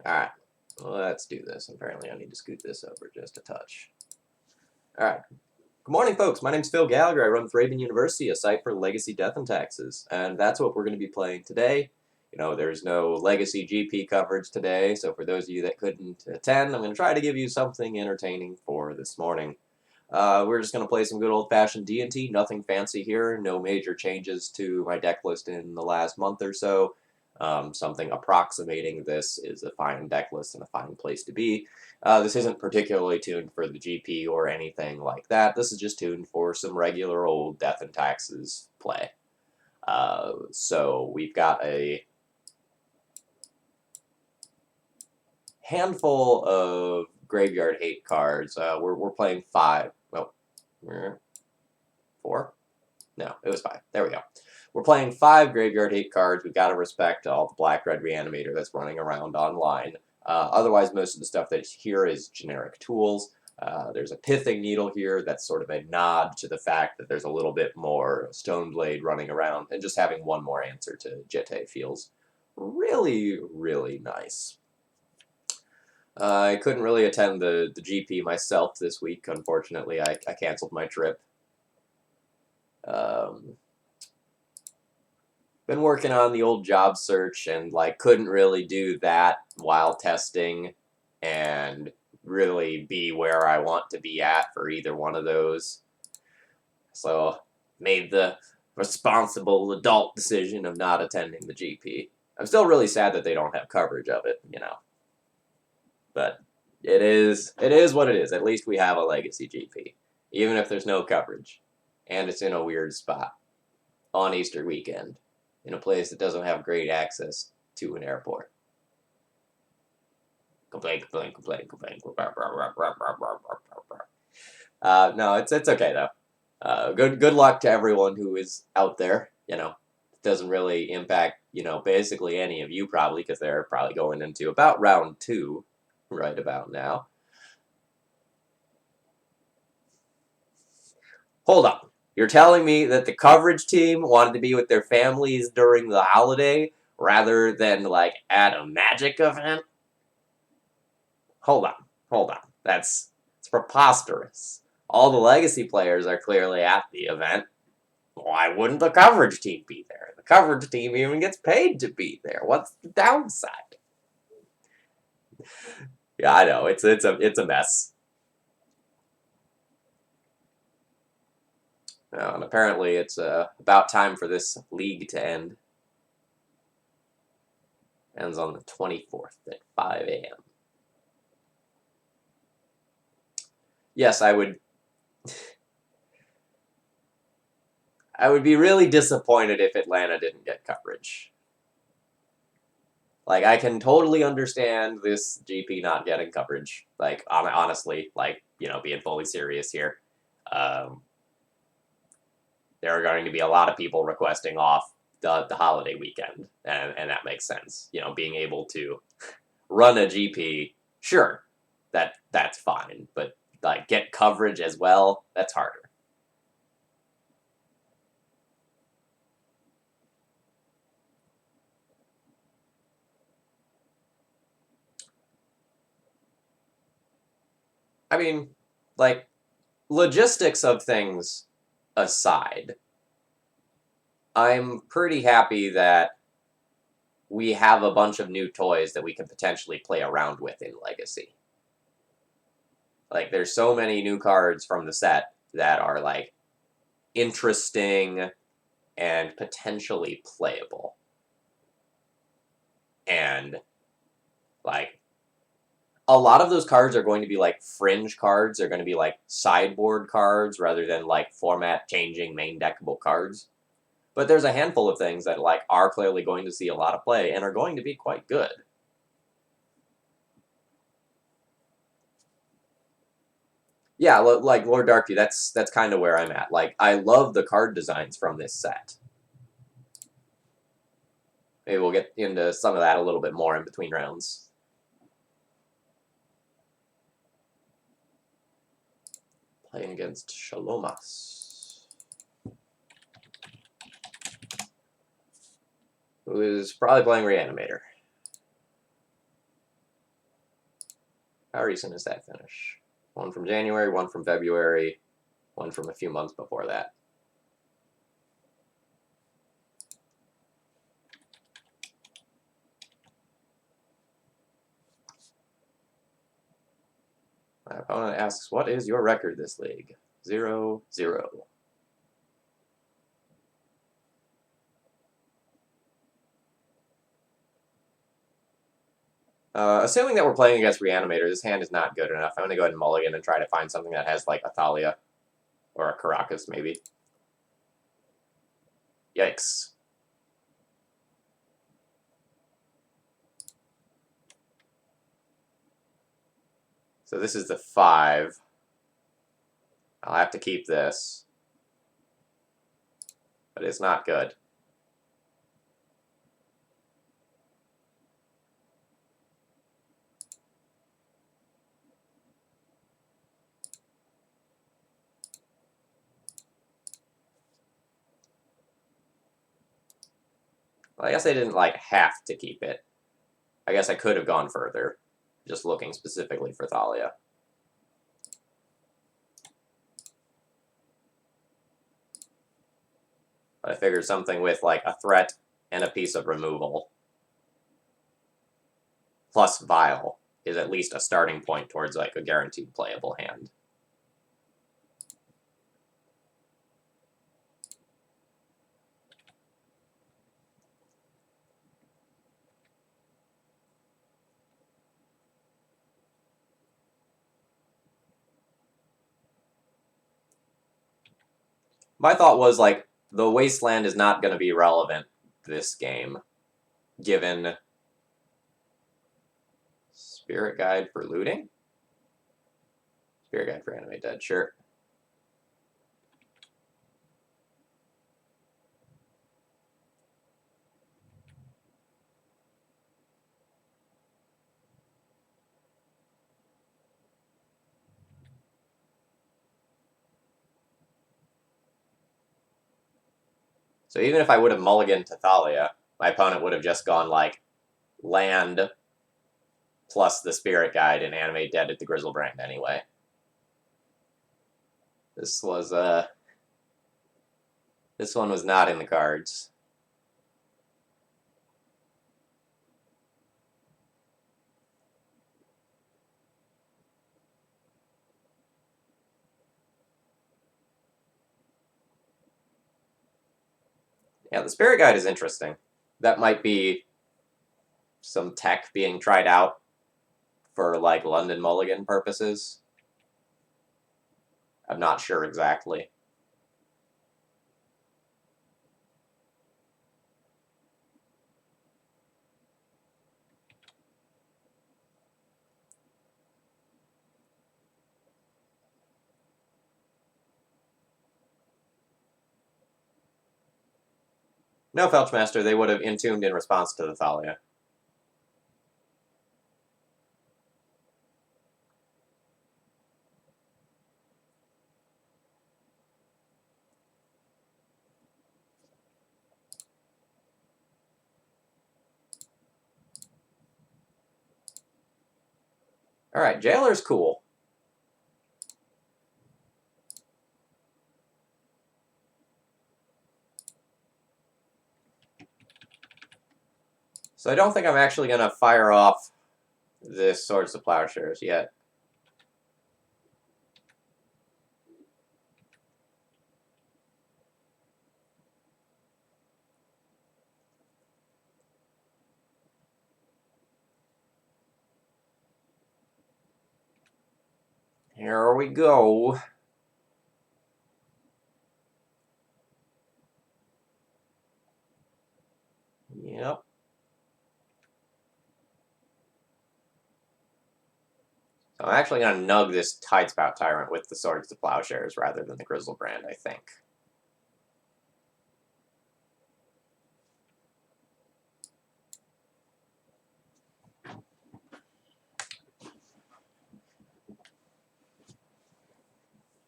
Alright, let's do this. Apparently I need to scoot this over just a touch. Alright. Good morning, folks. My name's Phil Gallagher. I run ThrabenU, a site for legacy death and taxes. And that's what we're going to be playing today. You know, there's no legacy GP coverage today, so for those of you that couldn't attend, I'm going to try to give you something entertaining for this morning. We're just going to play some good old-fashioned D&T, nothing fancy here, no major changes to my deck list in the last month or so. Something approximating this is a fine deck list and a fine place to be. This isn't particularly tuned for the GP or anything like that. This is just tuned for some regular old death and taxes play. So we've got a handful of graveyard hate cards. We're playing 5. Well, 4? No, it was 5. There we go. We're playing 5 graveyard hate cards. We've got to respect all the black-red Reanimator that's running around online. Otherwise, most of the stuff that's here is generic tools. There's a Pithing Needle here that's sort of a nod to the fact that there's a little bit more Stoneblade running around, and just having one more answer to Jete feels really, really nice. I couldn't really attend the GP myself this week, unfortunately. I canceled my trip. Been working on the old job search and couldn't really do that while testing and really be where I want to be at for either one of those. So made the responsible adult decision of not attending the GP. I'm still really sad that they don't have coverage of it, you know. But it is what it is. At least we have a legacy GP, even if there's no coverage. And it's in a weird spot on Easter weekend, in a place that doesn't have great access to an airport. Complain. No, it's okay though. Good luck to everyone who is out there. You know, it doesn't really impact basically any of you probably, because they're probably going into about round 2 right about now. Hold on. You're telling me that the coverage team wanted to be with their families during the holiday rather than at a Magic event? Hold on. It's preposterous. All the legacy players are clearly at the event. Why wouldn't the coverage team be there? The coverage team even gets paid to be there. What's the downside? Yeah, I know. It's a mess. And apparently it's about time for this league to end. Ends on the 24th at 5 a.m. Yes, I would be really disappointed if Atlanta didn't get coverage. I can totally understand this GP not getting coverage. Honestly, being fully serious here. There are going to be a lot of people requesting off the holiday weekend, and that makes sense. You know, being able to run a GP, sure, that's fine, but get coverage as well, that's harder. I mean, logistics of things aside, I'm pretty happy that we have a bunch of new toys that we can potentially play around with in Legacy. There's so many new cards from the set that are, interesting and potentially playable. And, a lot of those cards are going to be, fringe cards. They're going to be, sideboard cards rather than, format-changing main deckable cards. But there's a handful of things that, are clearly going to see a lot of play and are going to be quite good. Yeah, Lord Darkview, that's kind of where I'm at. I love the card designs from this set. Maybe we'll get into some of that a little bit more in between rounds. Playing against Shalomas, who is probably playing Reanimator. How recent is that finish? One from January, one from February, one from a few months before that. My opponent asks, what is your record this league? 0-0. Assuming that we're playing against Reanimator, this hand is not good enough. I'm going to go ahead and mulligan and try to find something that has, like, a Thalia. Or a Caracas, maybe. Yikes. So this is the 5. I'll have to keep this. But it's not good. Well, I guess I didn't, like, have to keep it. I guess I could have gone further, just looking specifically for Thalia. But I figured something with, like, a threat and a piece of removal, plus Vial, is at least a starting point towards, like, a guaranteed playable hand. My thought was, like, the Wasteland is not going to be relevant this game, given Spirit Guide for looting? Spirit Guide for Animate Dead, sure. So even if I would have mulliganed to Thalia, my opponent would have just gone, like, land plus the Spirit Guide and Animate Dead at the Grizzlebrand anyway. This one was not in the cards. Yeah, the Spirit Guide is interesting. That might be some tech being tried out for, like, London Mulligan purposes. I'm not sure exactly. No, Felchmaster, they would have intuned in response to the Thalia. Alright, Jailer's cool. So I don't think I'm actually going to fire off this Swords to Plowshares yet. Here we go. Yep. So I'm actually going to nug this Tidespout Tyrant with the Swords to Plowshares rather than the Grizzlebrand, I think.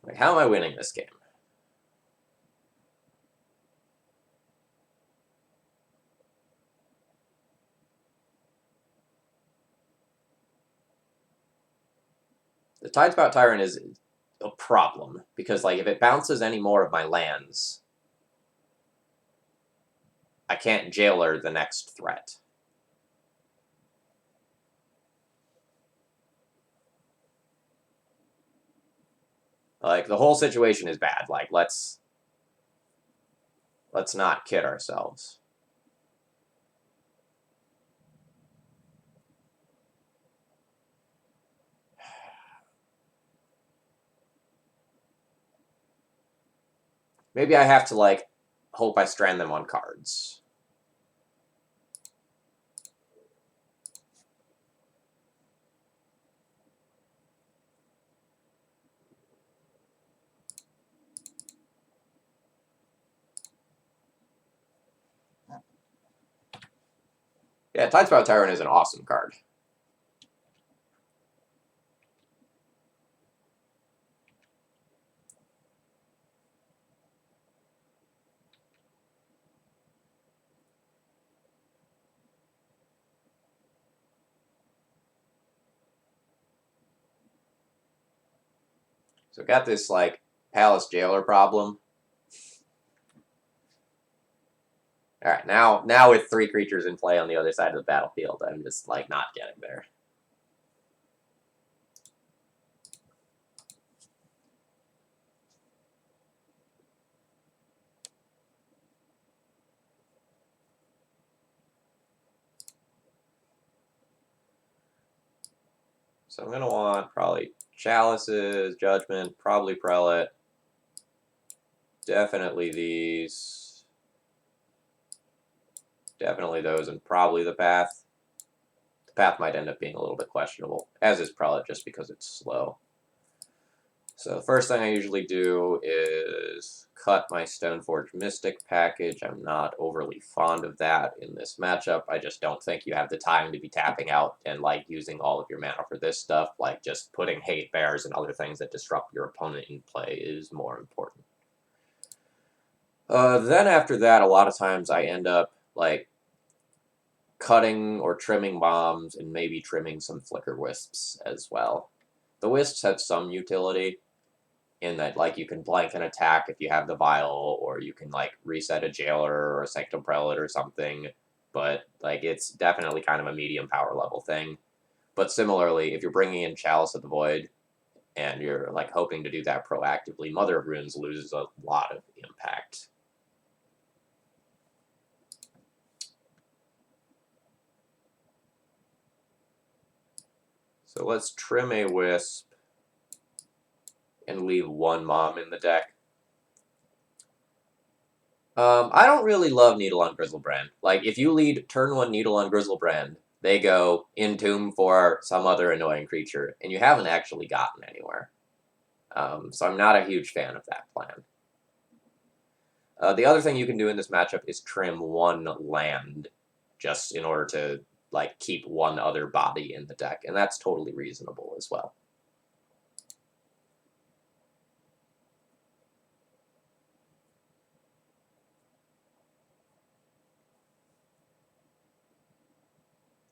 Like, how am I winning this game? The Tidespout Tyrant is a problem, because, like, if it bounces any more of my lands, I can't jailer the next threat. Like, the whole situation is bad. Like, let's not kid ourselves. Maybe I have to, like, hope I strand them on cards. Yeah, Tidespout Tyrant is an awesome card. So got this, like, Palace Jailer problem. Alright, now with 3 creatures in play on the other side of the battlefield, I'm just, like, not getting there. So I'm going to want probably Chalices, Judgment, probably Prelate. Definitely these. Definitely those, and probably the Path. The Path might end up being a little bit questionable, as is Prelate, just because it's slow. So the first thing I usually do is cut my Stoneforge Mystic package. I'm not overly fond of that in this matchup. I just don't think you have the time to be tapping out and, like, using all of your mana for this stuff. Like, just putting Hate Bears and other things that disrupt your opponent in play is more important. Then after that, a lot of times I end up, like, cutting or trimming bombs and maybe trimming some Flicker Wisps as well. The Wisps have some utility, in that, like, you can blank an attack if you have the Vial, or you can, like, reset a Jailer or a Sanctum Prelate or something, but, like, it's definitely kind of a medium power level thing. But similarly, if you're bringing in Chalice of the Void, and you're, like, hoping to do that proactively, Mother of Runes loses a lot of impact. So let's trim a Wisp and leave 1 Mom in the deck. I don't really love Needle on Grizzlebrand. Like, if you lead turn 1 Needle on Grizzlebrand, they go Entomb for some other annoying creature, and you haven't actually gotten anywhere. So I'm not a huge fan of that plan. The other thing you can do in this matchup is trim 1 land, just in order to, like, keep 1 other body in the deck, and that's totally reasonable as well.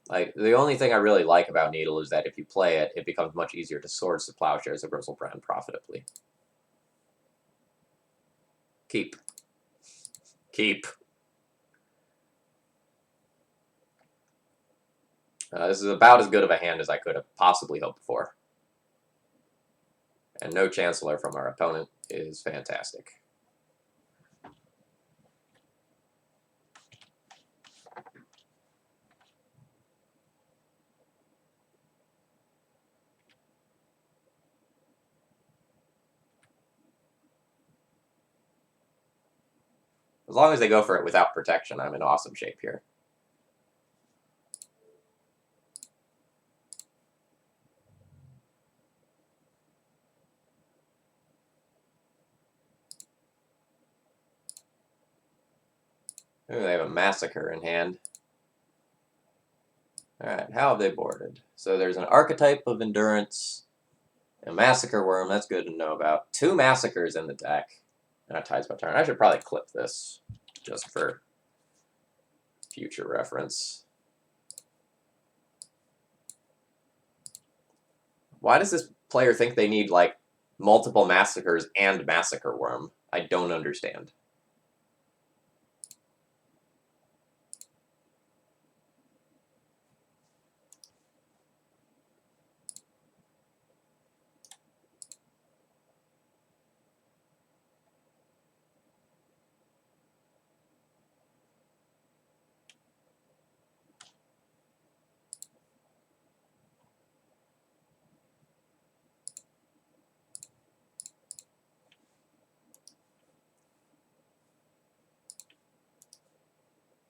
Like, the only thing I really like about Needle is that if you play it, it becomes much easier to Swords to Plowshares of Grizzlebrand profitably. Keep. Keep. This is about as good of a hand as I could have possibly hoped for. And no Chancellor from our opponent is fantastic. As long as they go for it without protection, I'm in awesome shape here. Ooh, they have a Massacre in hand. Alright, how have they boarded? So there's an Archetype of Endurance, a Massacre Worm, that's good to know about. 2 Massacres in the deck, and a Tidespout Tyrant. I should probably clip this, just for future reference. Why does this player think they need, like, multiple Massacres and Massacre Worm? I don't understand.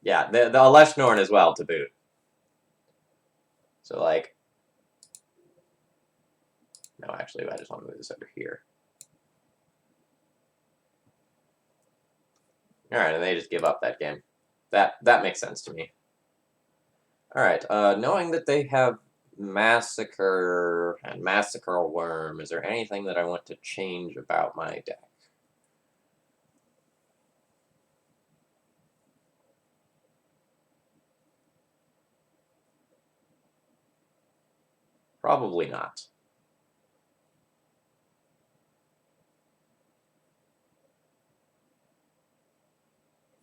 Yeah, the Aleshnorn as well, to boot. So, like... No, actually, I just want to move this over here. Alright, and they just give up that game. That makes sense to me. Alright, knowing that they have Massacre and Massacre Worm, is there anything that I want to change about my deck? Probably not.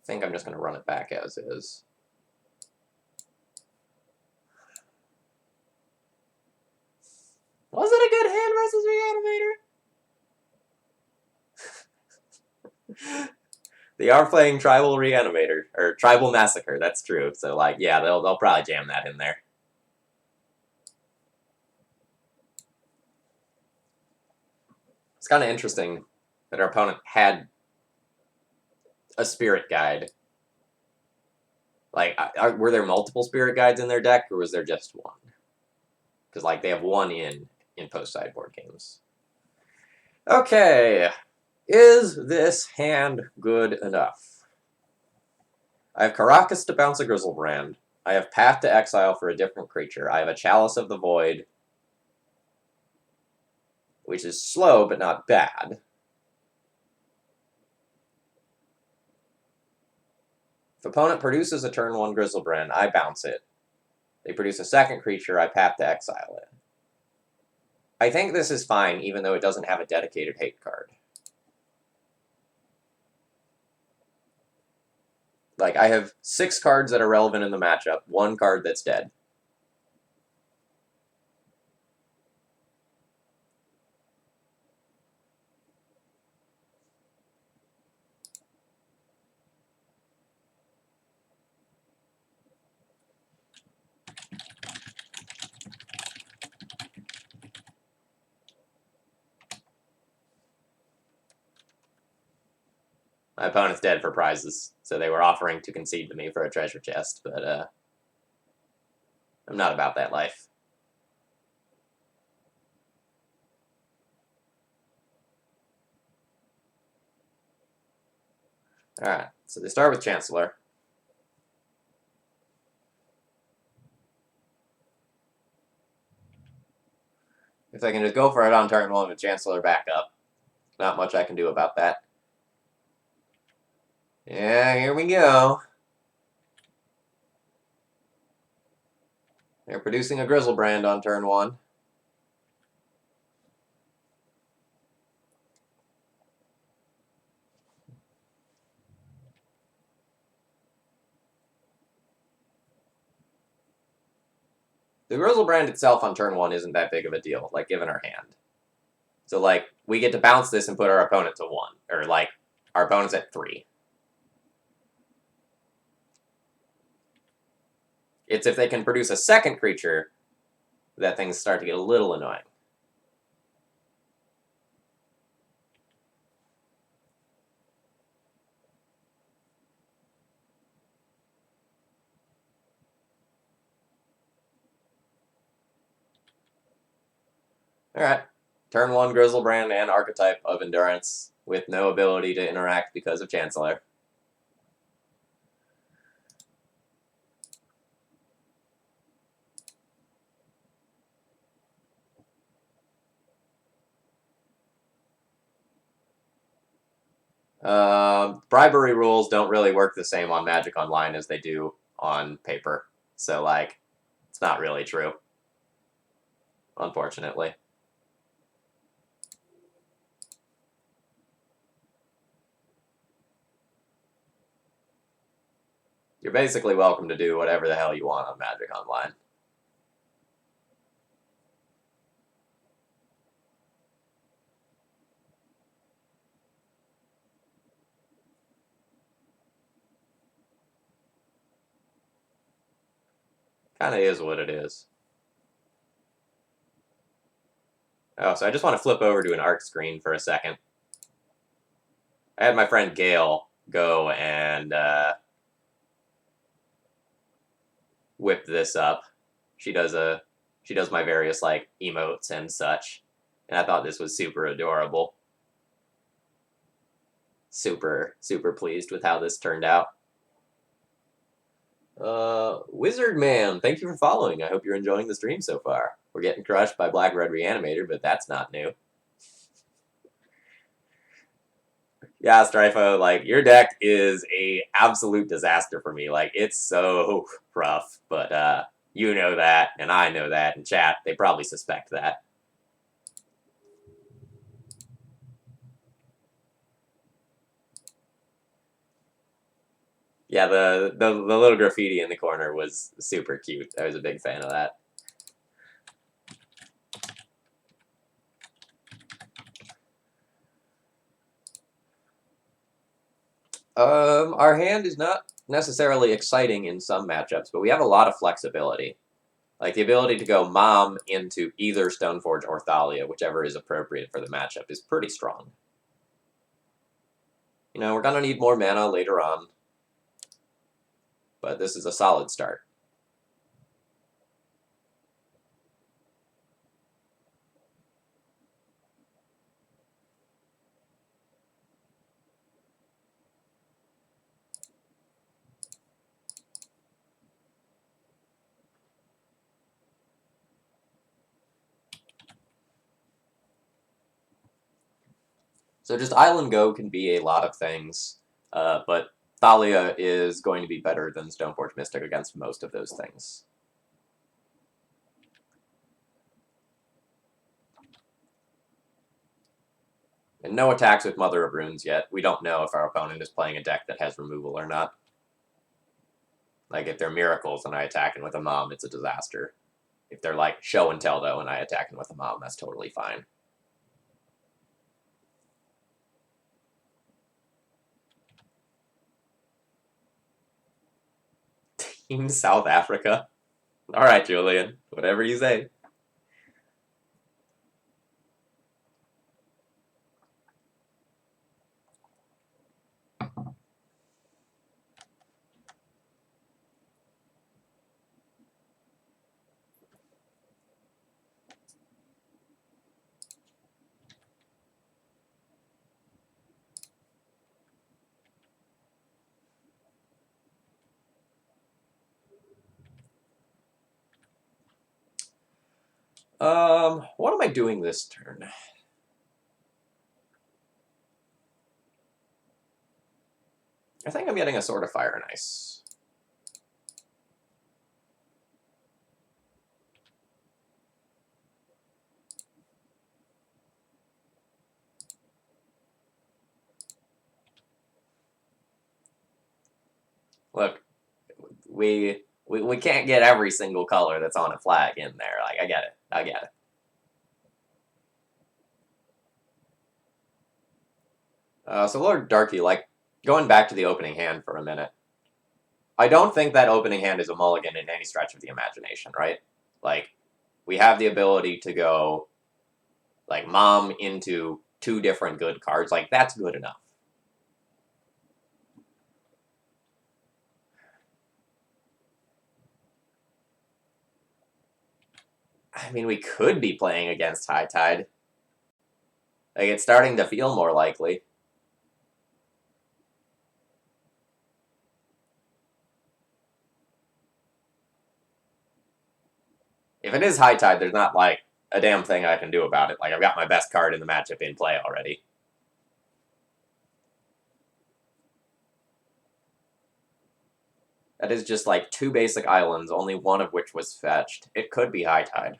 I think I'm just going to run it back as is. Was it a good hand versus Reanimator? They are playing Tribal Reanimator, or Tribal Massacre, that's true. So, like, yeah, they'll probably jam that in there. It's kind of interesting that our opponent had a Spirit Guide. Like, were there multiple Spirit Guides in their deck, or was there just one? Because, like, they have one in post-sideboard games. Okay. Is this hand good enough? I have Caracas to bounce a Grizzlebrand. I have Path to Exile for a different creature. I have a Chalice of the Void, which is slow but not bad. If opponent produces a turn 1 Grizzlebrand, I bounce it. They produce a second creature, I Path to Exile it. I think this is fine, even though it doesn't have a dedicated hate card. Like, I have 6 cards that are relevant in the matchup, 1 card that's dead. My opponent's dead for prizes, so they were offering to concede to me for a treasure chest, but, I'm not about that life. Alright, so they start with Chancellor. If they can just go for it on turn 1 with Chancellor back up, not much I can do about that. Yeah, here we go. They're producing a Grizzlebrand on turn 1. The Grizzlebrand itself on turn 1 isn't that big of a deal, like, given our hand. So, like, we get to bounce this and put our opponent to 1. Or, like, our opponent's at 3. It's if they can produce a second creature that things start to get a little annoying. Alright. Turn 1 Grizzlebrand and Archetype of Endurance with no ability to interact because of Chancellor. Bribery rules don't really work the same on Magic Online as they do on paper. So, like, it's not really true. Unfortunately. You're basically welcome to do whatever the hell you want on Magic Online. Kind of is what it is. Oh, so I just want to flip over to an art screen for a second. I had my friend Gail go and whip this up. She does my various like emotes and such, and I thought this was super adorable. Super pleased with how this turned out. Wizard Man, thank you for following. I hope you're enjoying the stream so far. We're getting crushed by Black Red Reanimator, but that's not new. Yeah, Strifo, like, your deck is a absolute disaster for me. Like, it's so rough, but you know that, and I know that, and chat, they probably suspect that. Yeah, the little graffiti in the corner was super cute. I was a big fan of that. Our hand is not necessarily exciting in some matchups, but we have a lot of flexibility. Like, the ability to go Mom into either Stoneforge or Thalia, whichever is appropriate for the matchup, is pretty strong. You know, we're going to need more mana later on, but this is a solid start. So just Island Go can be a lot of things, but Thalia is going to be better than Stoneforge Mystic against most of those things. And no attacks with Mother of Runes yet. We don't know if our opponent is playing a deck that has removal or not. Like, if they're Miracles and I attack in with a Mom, it's a disaster. If they're like Show and Tell, though, and I attack in with a Mom, that's totally fine. Team South Africa? Alright, Julian. Whatever you say. What am I doing this turn? I think I'm getting a Sword of Fire and Ice. Look, we can't get every single color that's on a flag in there. Like, I get it. I get it. So Lord Darky, like, going back to the opening hand for a minute, I don't think that opening hand is a mulligan in any stretch of the imagination, right? Like, we have the ability to go, like, Mom into two different good cards. Like, that's good enough. I mean, we could be playing against High Tide. Like, it's starting to feel more likely. If it is High Tide, there's not, like, a damn thing I can do about it. Like, I've got my best card in the matchup in play already. That is just, like, two basic islands, only one of which was fetched. It could be High Tide.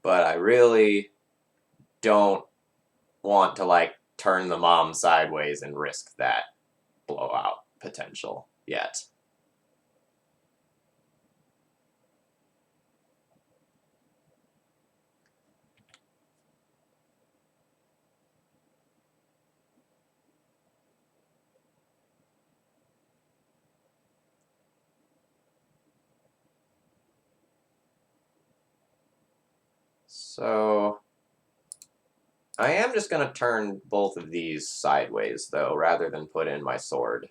But I really don't want to, like, turn the mom sideways and risk that blowout potential yet. So I am just going to turn both of these sideways, though, rather than put in my sword.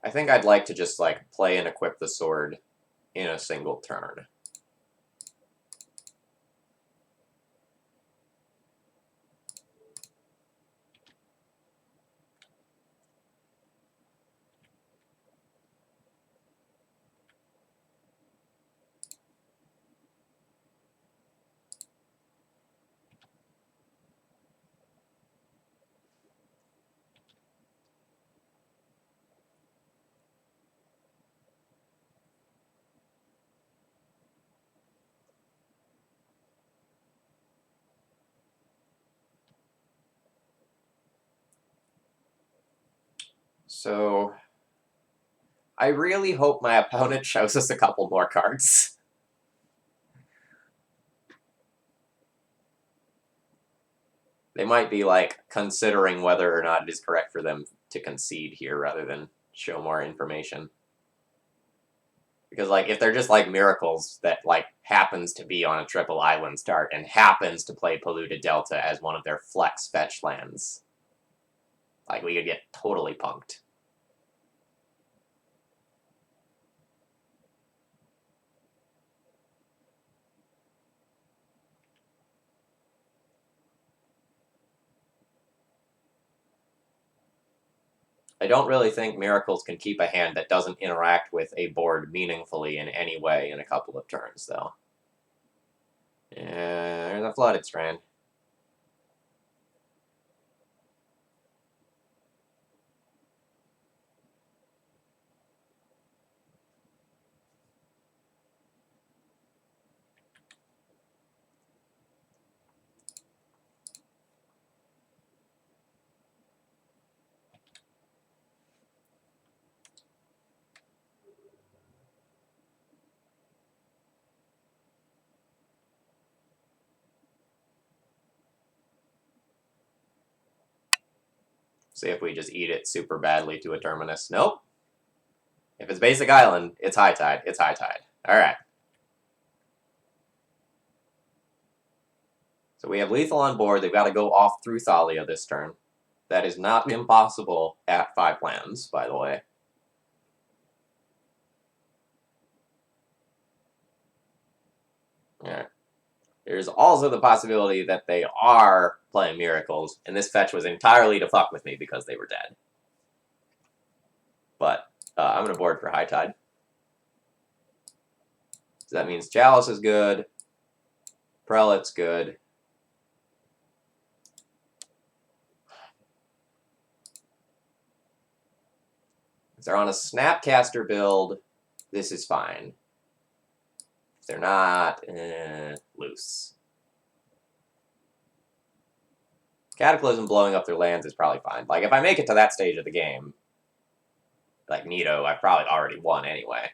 I think I'd like to just, like, play and equip the sword in a single turn. So I really hope my opponent shows us a couple more cards. They might be, like, considering whether or not it is correct for them to concede here rather than show more information. Because, like, if they're just, like, miracles that, like, happens to be on a triple island start and happens to play Polluted Delta as one of their flex fetch lands, like, we could get totally punked. I don't really think Miracles can keep a hand that doesn't interact with a board meaningfully in any way in a couple of turns, though. Yeah, there's a Flooded Strand. See if we just eat it super badly to a Terminus. Nope. If it's basic island, it's High Tide. It's High Tide. Alright. So we have lethal on board. They've got to go off through Thalia this turn. That is not impossible at 5 lands, by the way. Alright. There's also the possibility that they are playing Miracles, and this fetch was entirely to fuck with me because they were dead. But I'm going to board for High Tide. So that means Chalice is good. Prelate's good. If they're on a Snapcaster build, this is fine. If they're not, loose. Cataclysm blowing up their lands is probably fine. Like, if I make it to that stage of the game, like Nito, I've probably already won anyway.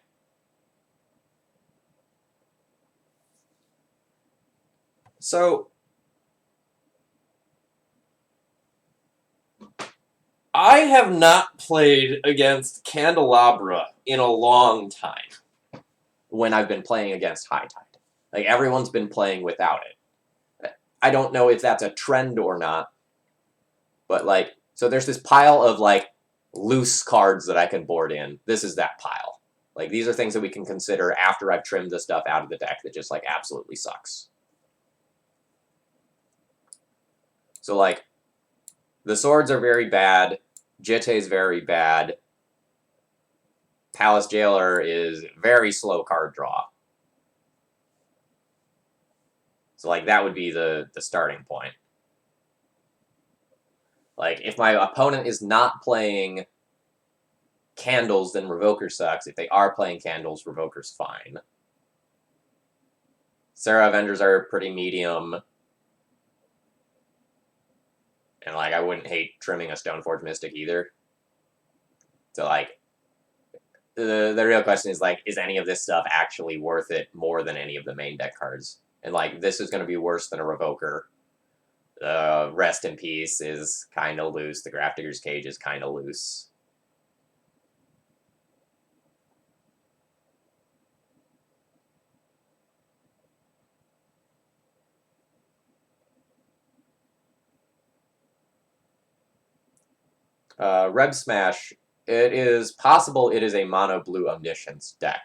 So, I have not played against Candelabra in a long time when I've been playing against High Tide. Like, everyone's been playing without it. I don't know if that's a trend or not, but, like, so there's this pile of, like, loose cards that I can board in. This is that pile. Like, these are things that we can consider after I've trimmed the stuff out of the deck that just, like, absolutely sucks. So, like, the swords are very bad. Jite's very bad. Palace Jailer is very slow card draw. So, like, that would be the starting point. Like, if my opponent is not playing Candles, then Revoker sucks. If they are playing Candles, Revoker's fine. Serra Avengers are pretty medium. And, like, I wouldn't hate trimming a Stoneforge Mystic either. So, like, the real question is, like, is any of this stuff actually worth it more than any of the main deck cards? And, like, this is going to be worse than a Revoker. Rest in Peace is kind of loose. The Grafdigger's Cage is kind of loose. Reb Smash, it is possible it is a mono blue Omniscience deck.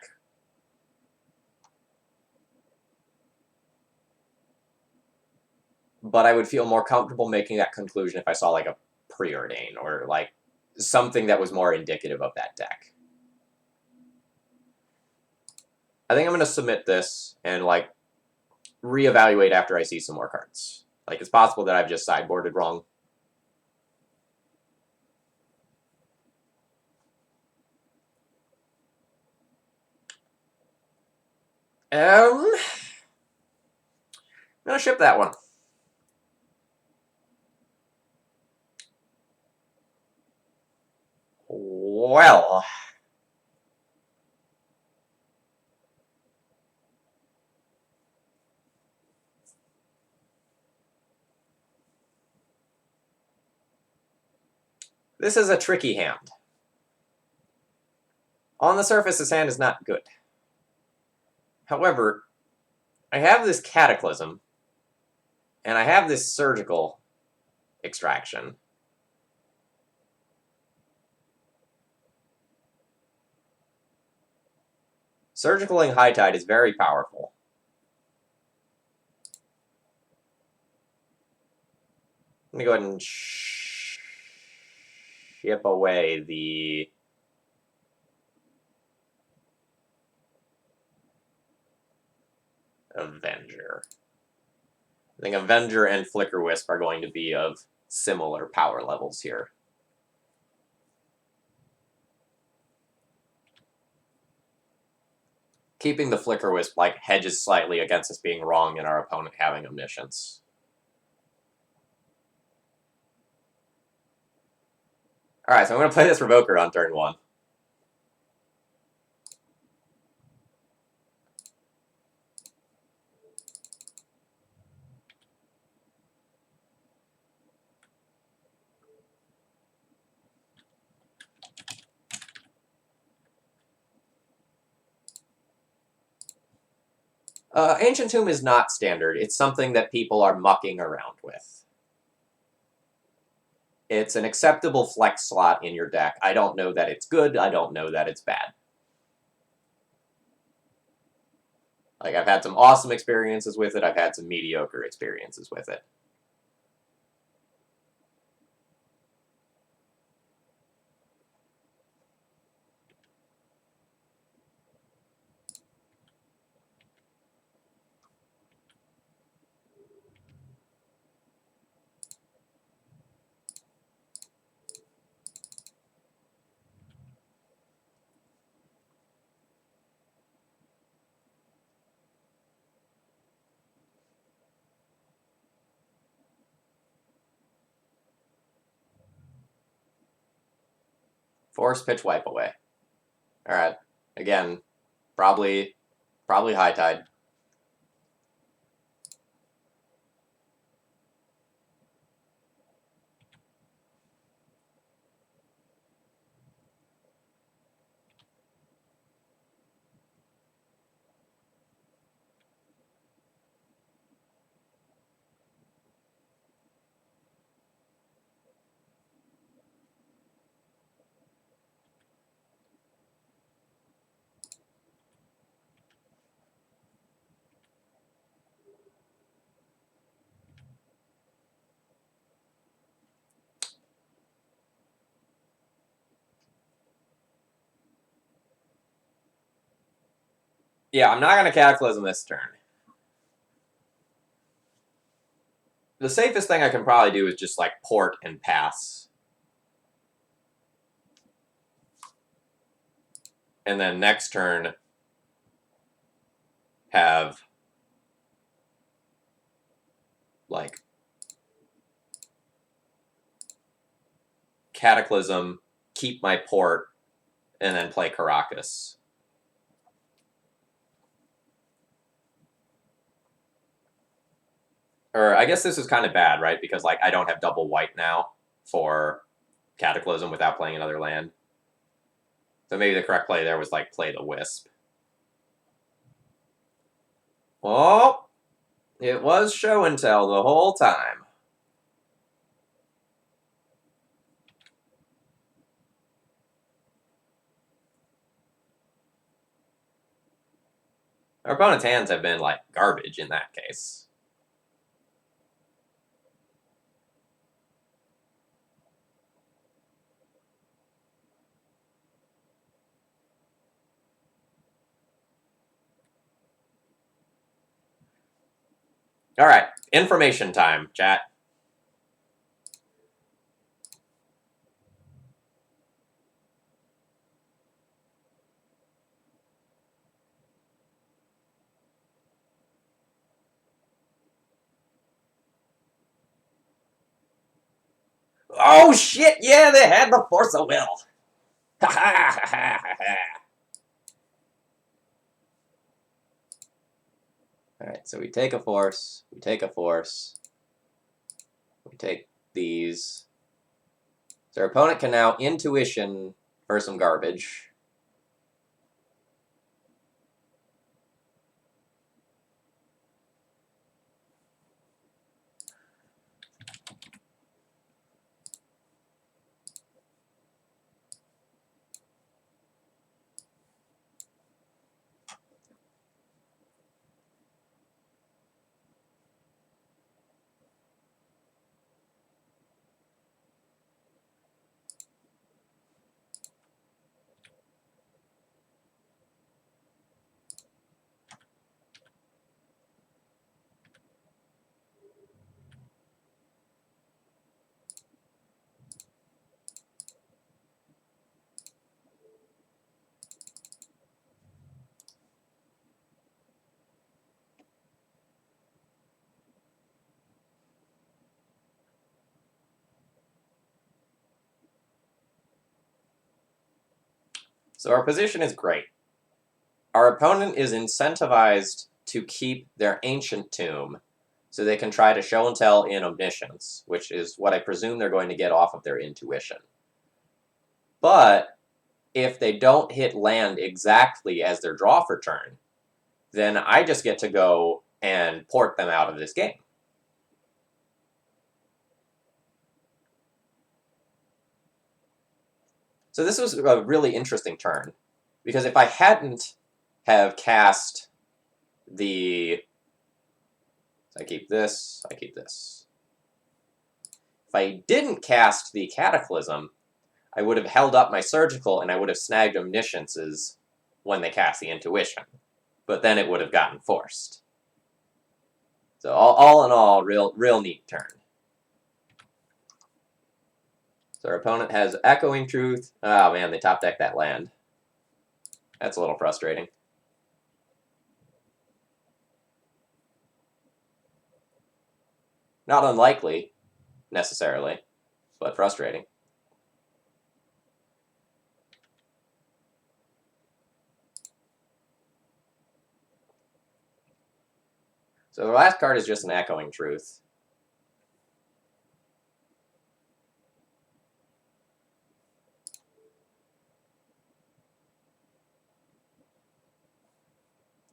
But I would feel more comfortable making that conclusion if I saw, like, a Preordain or, like, something that was more indicative of that deck. I think I'm going to submit this and, like, reevaluate after I see some more cards. Like, it's possible that I've just sideboarded wrong. I'm going to ship that one. Well, this is a tricky hand. On the surface, this hand is not good. However, I have this Cataclysm, and I have this Surgical Extraction. Surgicaling High Tide is very powerful. I'm going to go ahead and ship away the Avenger. I think Avenger and Flicker Wisp are going to be of similar power levels here. Keeping the Flicker Wisp, like, hedges slightly against us being wrong and our opponent having Omniscience. Alright, so I'm going to play this Revoker on turn 1. Ancient Tomb is not standard. It's something that people are mucking around with. It's an acceptable flex slot in your deck. I don't know that it's good. I don't know that it's bad. Like, I've had some awesome experiences with it. I've had some mediocre experiences with it. Force Pitch Wipe away. Alright. Again, probably High Tide. Yeah, I'm not going to Cataclysm this turn. The safest thing I can probably do is just, like, port and pass. And then next turn, have, like, Cataclysm, keep my port, and then play Caracas. Or I guess this is kind of bad, right? Because like I don't have double white now for Cataclysm without playing another land. So maybe the correct play there was like play the Wisp. Oh, it was show and tell the whole time. Our opponent's hands have been like garbage in that case. All right, information time, chat. Oh shit! Yeah, they had the force of will. Ha ha ha ha ha. All right, so we take a force. We take a force. We take these. So our opponent can now intuition for some garbage. So our position is great. Our opponent is incentivized to keep their ancient tomb so they can try to show and tell in Omniscience, which is what I presume they're going to get off of their intuition. But if they don't hit land exactly as their draw for turn, then I just get to go and port them out of this game. So this was a really interesting turn, because if I hadn't have cast the... So I keep this, I keep this. If I didn't cast the Cataclysm, I would have held up my Surgical and I would have snagged Omnisciences when they cast the Intuition. But then it would have gotten forced. So all in all, real neat turn. So our opponent has Echoing Truth. Oh man, they top deck that land. That's a little frustrating. Not unlikely, necessarily, but frustrating. So the last card is just an Echoing Truth.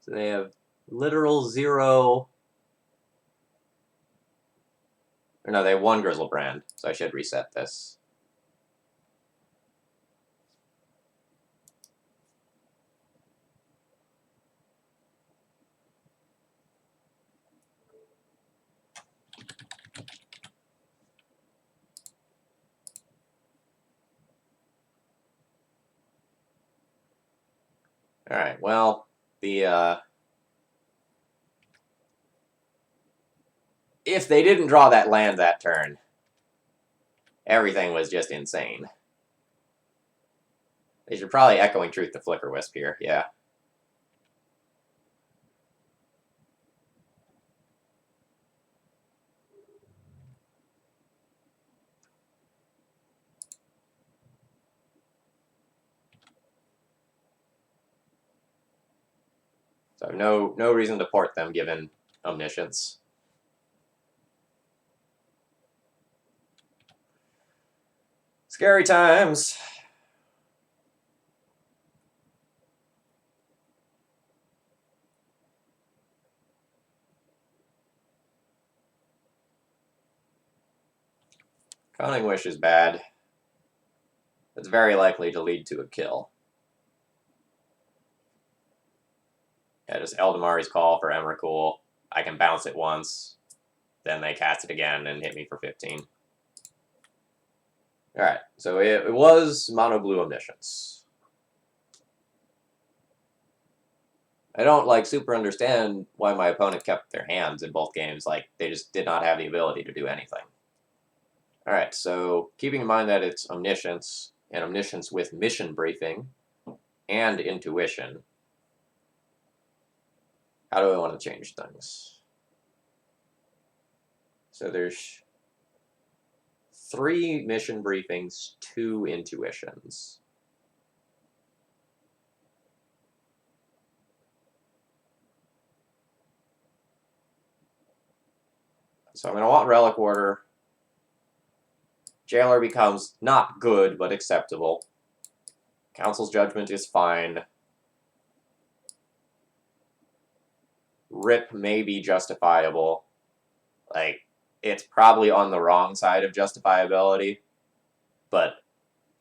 So they have literal 0... Or no, they have 1 Grizzlebrand, so I should reset this. Alright, well, the, if they didn't draw that land that turn, everything was just insane. They should probably Echoing Truth the Flicker Wisp here, yeah. So I have no reason to port them given Omniscience. Scary times. Cunning Wish is bad. It's very likely to lead to a kill. Yeah, just Eldamari's Call for Emrakul. I can bounce it once, then they cast it again and hit me for 15. Alright, so it was Mono Blue Omniscience. I don't, super understand why my opponent kept their hands in both games. They just did not have the ability to do anything. Alright, so keeping in mind that it's Omniscience, and Omniscience with Mission Briefing, and Intuition, how do I want to change things? So there's 3 Mission Briefings, 2 Intuitions. So I'm going to want Relic Order. Jailer becomes not good, but acceptable. Council's Judgment is fine. Rip may be justifiable. It's probably on the wrong side of justifiability, but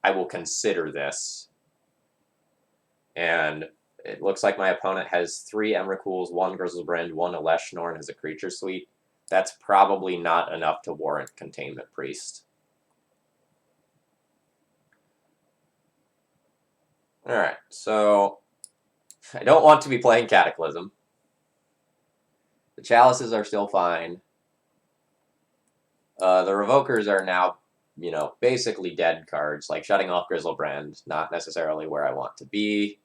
I will consider this. And it looks like my opponent has 3 Emrakuls, 1 Grizzlebrand, 1 Eleshnorn as a creature suite. That's probably not enough to warrant Containment Priest. Alright, so I don't want to be playing Cataclysm. The Chalices are still fine. The Revokers are now, basically dead cards, like shutting off Grizzlebrand, not necessarily where I want to be.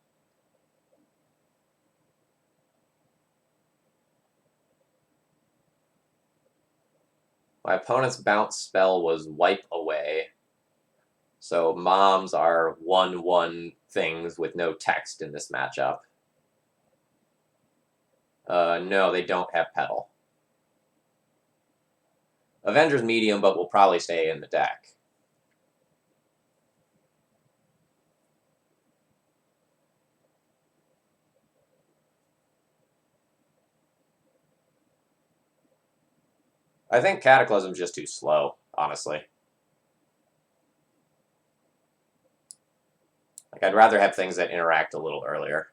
My opponent's bounce spell was Wipe Away. So Moms are 1/1 things with no text in this matchup. No, they don't have Petal. Avenger's medium, but will probably stay in the deck. I think Cataclysm's just too slow, honestly. I'd rather have things that interact a little earlier.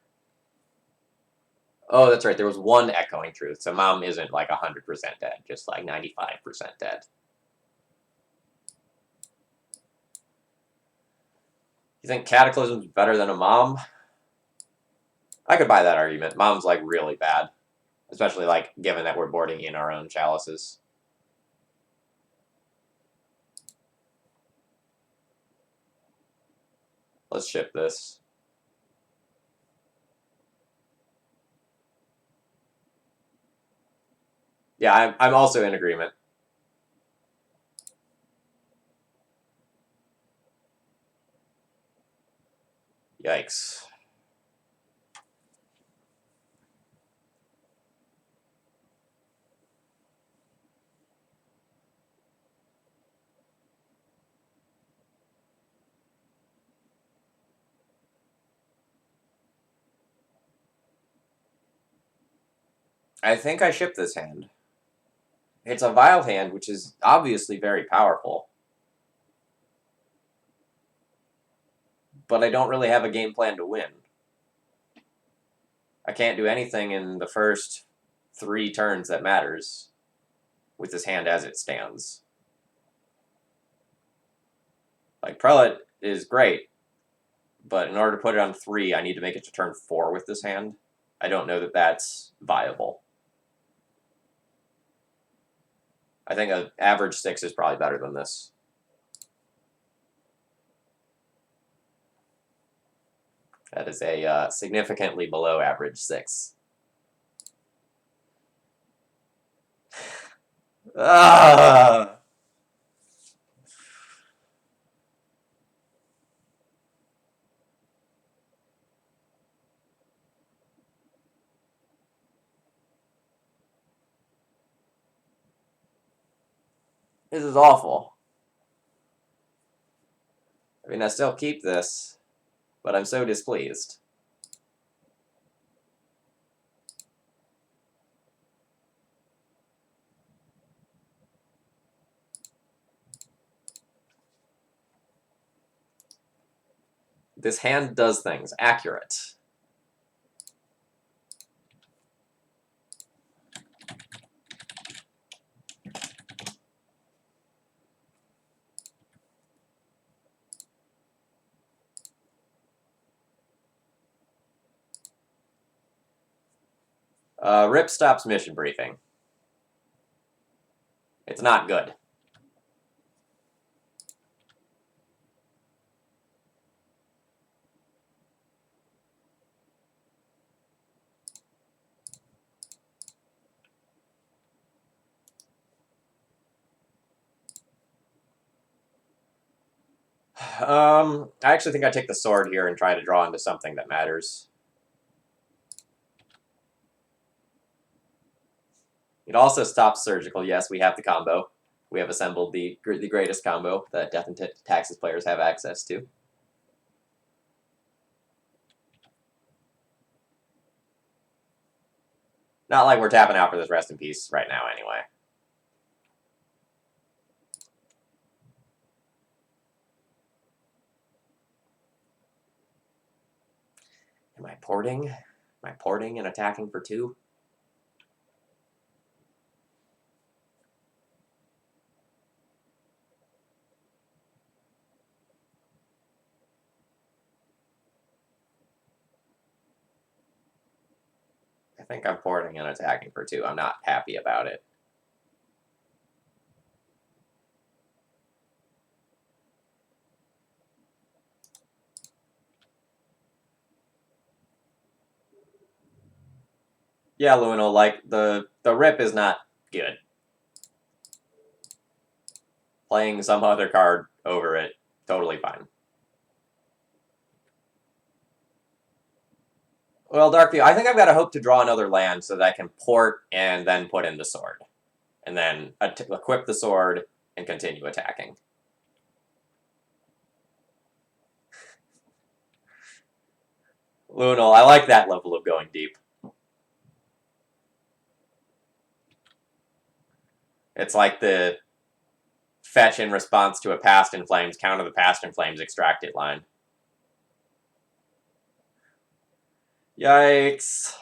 Oh, that's right, there was 1 Echoing Truth, so Mom isn't 100% dead, just 95% dead. You think Cataclysm's better than a Mom? I could buy that argument. Mom's really bad. Especially given that we're boarding in our own Chalices. Let's ship this. Yeah, I'm also in agreement. Yikes. I think I ship this hand. It's a Vile hand, which is obviously very powerful. But I don't really have a game plan to win. I can't do anything in the first 3 turns that matters with this hand as it stands. Prelate is great, but in order to put it on 3, I need to make it to turn 4 with this hand. I don't know that that's viable. I think an average 6 is probably better than this. That is a significantly below average 6. Ah! This is awful. I mean, I still keep this, but I'm so displeased. This hand does things. Accurate. Rip stops mission briefing. It's not good. I actually think I take the sword here and try to draw into something that matters. It also stops surgical. Yes, we have the combo. We have assembled the greatest combo that Death and Taxes players have access to. Not like we're tapping out for this rest in peace right now, anyway. Am I porting? Am I porting and attacking for 2? I think I'm porting and attacking for 2. I'm not happy about it. Yeah, Luno, like, the rip is not good. Playing some other card over it, totally fine. Well, Darkview, I think I've got to hope to draw another land so that I can port and then put in the sword. And then equip the sword and continue attacking. Luno, I like that level of going deep. It's like the fetch in response to a Past in Flames, counter the Past in Flames, extract it line. Yikes.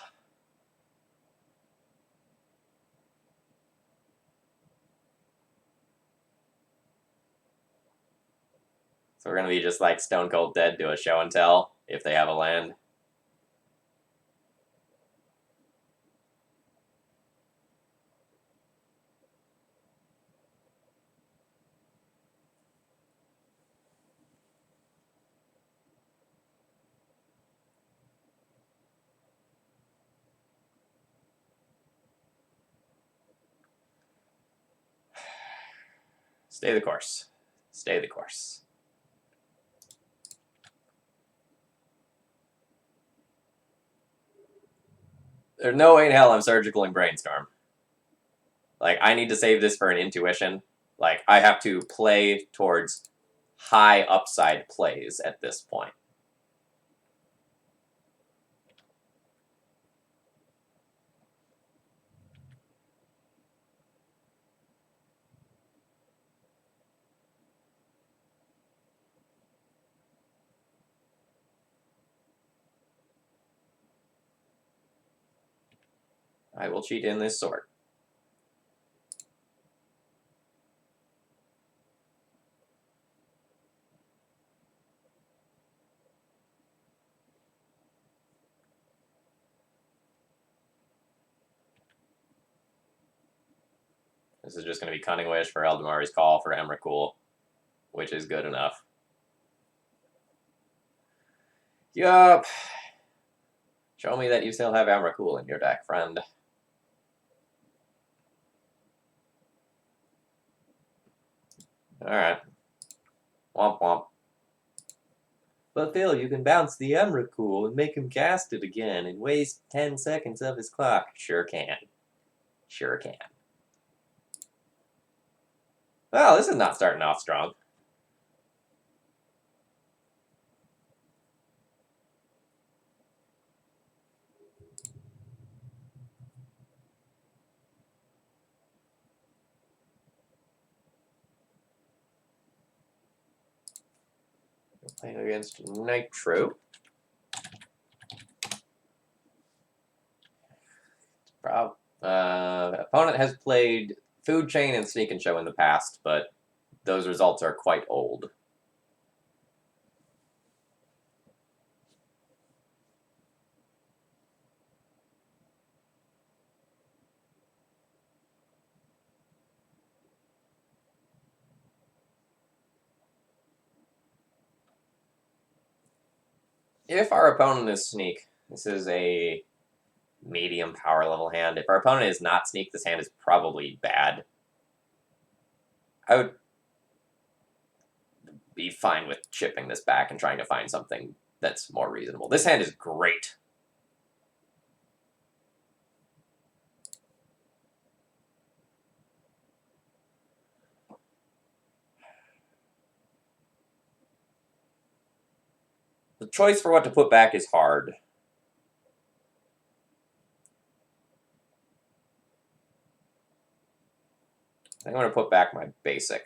So we're going to be just like stone cold dead to a show and tell if they have a land. Stay the course. Stay the course. There's no way in hell I'm surgical in Brainstorm. Like, I need to save this for an intuition. Like, I have to play towards high upside plays at this point. I will cheat in this sword. This is just going to be Cunning Wish for Eldamari's Call for Emrakul, which is good enough. Yup. Show me that you still have Emrakul in your deck, friend. Alright. Womp womp. But Phil, you can bounce the Emrakul and make him cast it again and waste 10 seconds of his clock. Sure can. Sure can. Well, this is not starting off strong. Playing against Nitro. Opponent has played Food Chain and Sneak and Show in the past, but those results are quite old. If our opponent is Sneak, this is a medium power level hand. If our opponent is not Sneak, this hand is probably bad. I would be fine with chipping this back and trying to find something that's more reasonable. This hand is great. The choice for what to put back is hard. I'm going to put back my basic.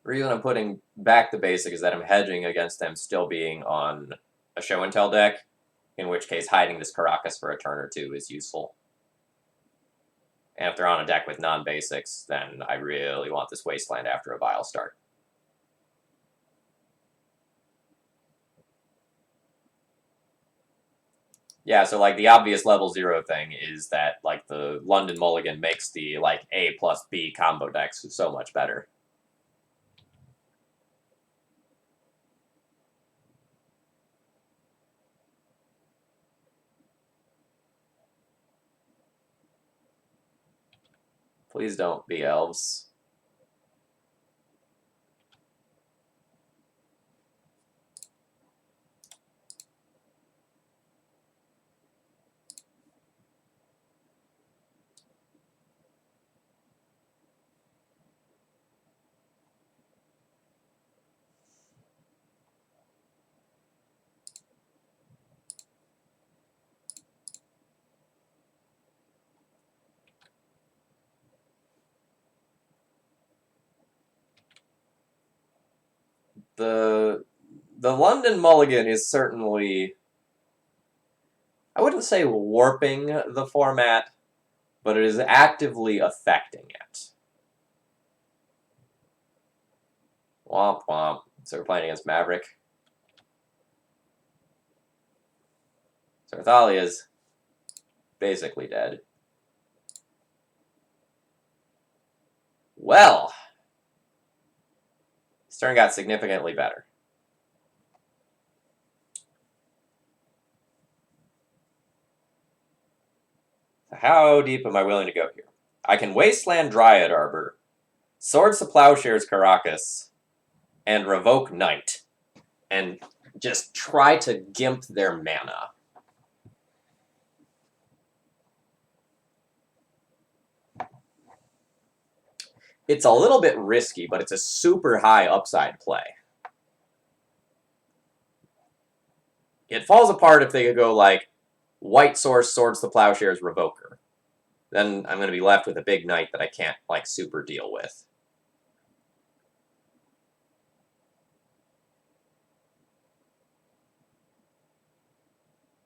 The reason I'm putting back the basic is that I'm hedging against them still being on a show and tell deck, in which case hiding this Caracas for a turn or two is useful. And if they're on a deck with non-basics, then I really want this Wasteland after a Vile start. Yeah, so like the obvious level 0 thing is that like the London Mulligan makes the like A plus B combo decks so much better. Please don't be elves. The London Mulligan is certainly, I wouldn't say warping the format, but it is actively affecting it. Womp womp. So we're playing against Maverick. So Thalia's basically dead. Well, this turn got significantly better. How deep am I willing to go here? I can Wasteland Dryad Arbor, Swords to Plowshares Caracas, and Revoke Knight, and just try to gimp their mana. It's a little bit risky, but it's a super high upside play. It falls apart if they could go like White Source, Swords to Plowshares, Revoker. Then I'm going to be left with a big knight that I can't like super deal with.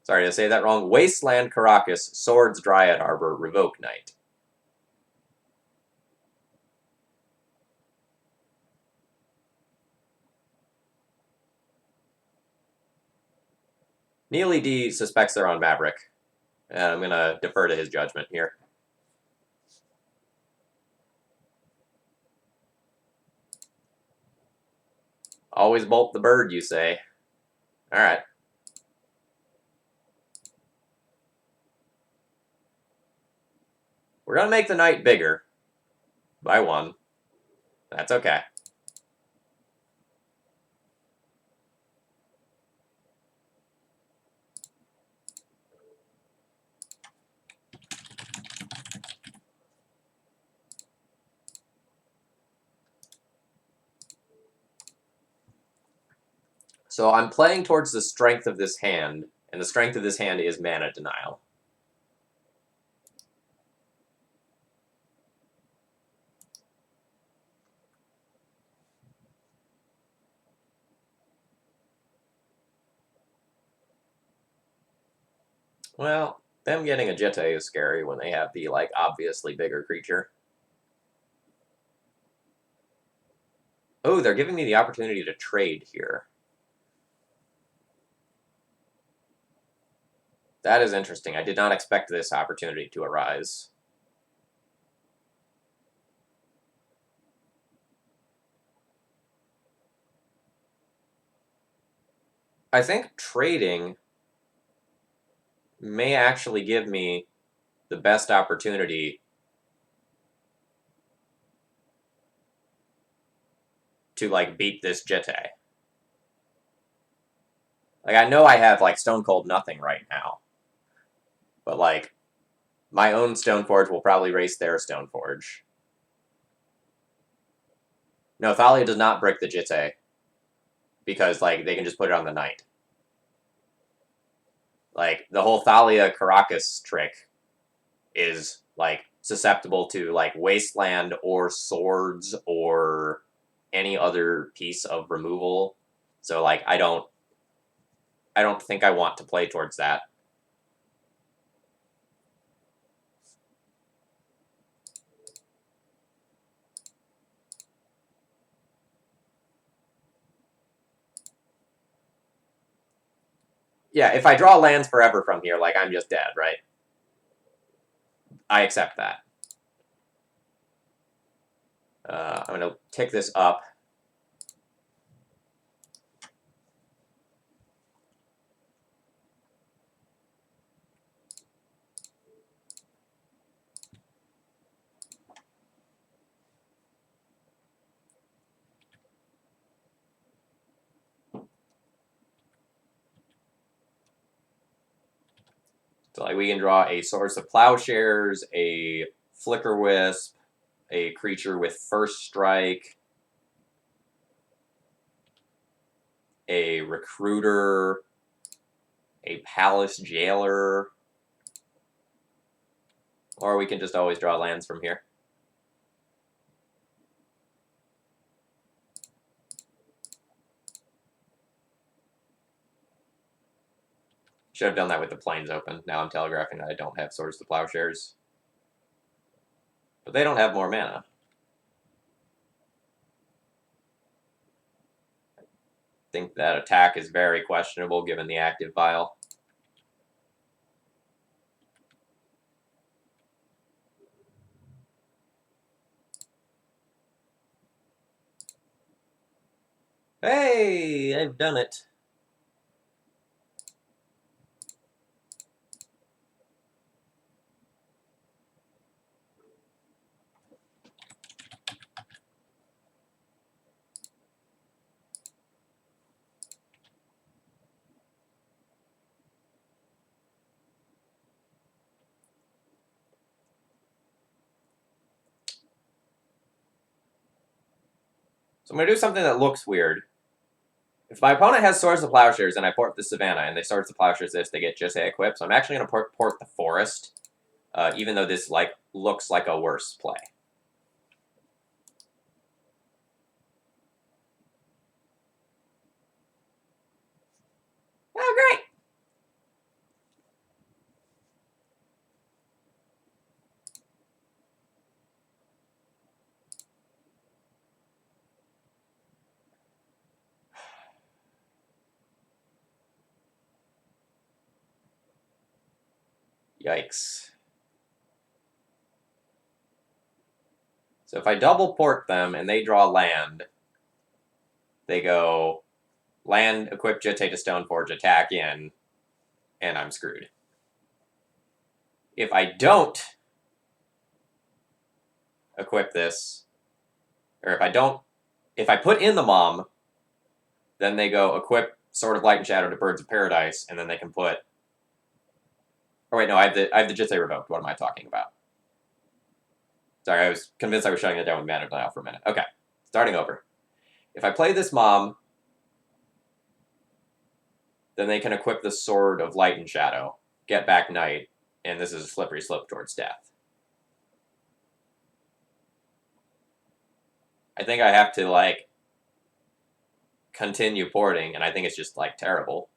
Sorry to say that wrong. Wasteland Caracas, Swords Dryad Arbor, Revoke Knight. Neely D suspects they're on Maverick, and I'm going to defer to his judgment here. Always bolt the bird, you say. All right. We're going to make the knight bigger by 1. That's okay. So I'm playing towards the strength of this hand, and the strength of this hand is mana denial. Well, them getting a Jitte is scary when they have the, like, obviously bigger creature. Oh, they're giving me the opportunity to trade here. That is interesting. I did not expect this opportunity to arise. I think trading may actually give me the best opportunity to, like, beat this Jitte. Like, I know I have, like, Stone Cold nothing right now. But, like, my own Stoneforge will probably race their Stoneforge. No, Thalia does not brick the Jitte. Because, like, they can just put it on the Knight. Like, the whole Thalia Caracas trick is, like, susceptible to, like, Wasteland or Swords or any other piece of removal. So, like, I don't think I want to play towards that. Yeah, if I draw lands forever from here, like, I'm just dead, right? I accept that. I'm going to tick this up. So, like, we can draw a Source of Plowshares, a Flicker Wisp, a creature with First Strike, a Recruiter, a Palace Jailer, or we can just always draw lands from here. Should have done that with the Plains open. Now I'm telegraphing that I don't have Swords to Plowshares. But they don't have more mana. I think that attack is very questionable given the active Vial. Hey, I've done it. So I'm going to do something that looks weird. If my opponent has Swords of Plowshares and I port the Savannah and they Swords of Plowshares this, they get just a equip. So I'm actually going to port the Forest, even though this, like, looks like a worse play. Oh, great! Yikes. So if I double port them and they draw land, they go land, equip Jitte to Stoneforge, attack in, and I'm screwed. If I don't equip this, or if I put in the Mom, then they go equip Sword of Light and Shadow to Birds of Paradise, and then they can put... Oh wait, no, I have the Jitte revoked. What am I talking about? Sorry, I was convinced I was shutting it down with Mana Denial for a minute. Okay, starting over. If I play this Mom, then they can equip the Sword of Light and Shadow, get back Night, and this is a slippery slope towards death. I think I have to, like, continue porting, and I think it's just, like, terrible.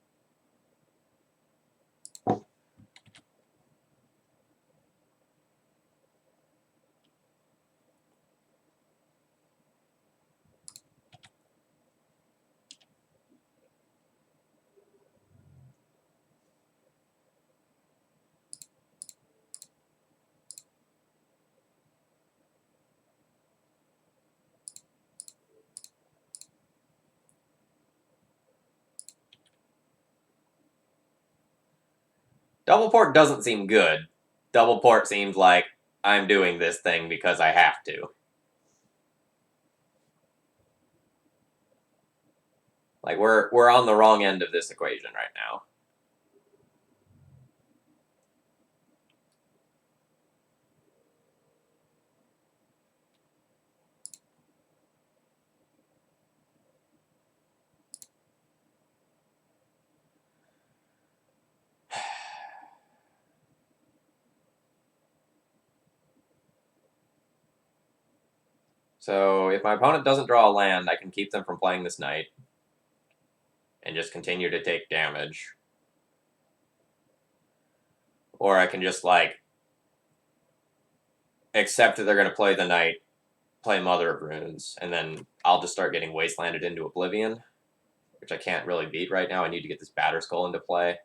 Double port doesn't seem good. Double port seems like I'm doing this thing because I have to. Like, we're on the wrong end of this equation right now. So if my opponent doesn't draw a land, I can keep them from playing this Knight and just continue to take damage. Or I can just, like, accept that they're going to play the Knight, play Mother of Runes, and then I'll just start getting wastelanded into Oblivion, which I can't really beat right now. I need to get this Batterskull into play.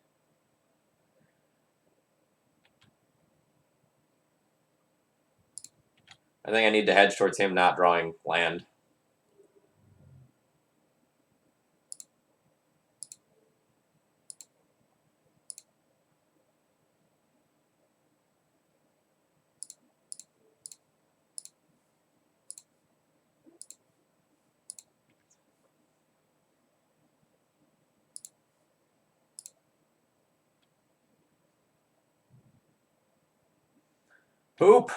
I think I need to hedge towards him not drawing land. Poop!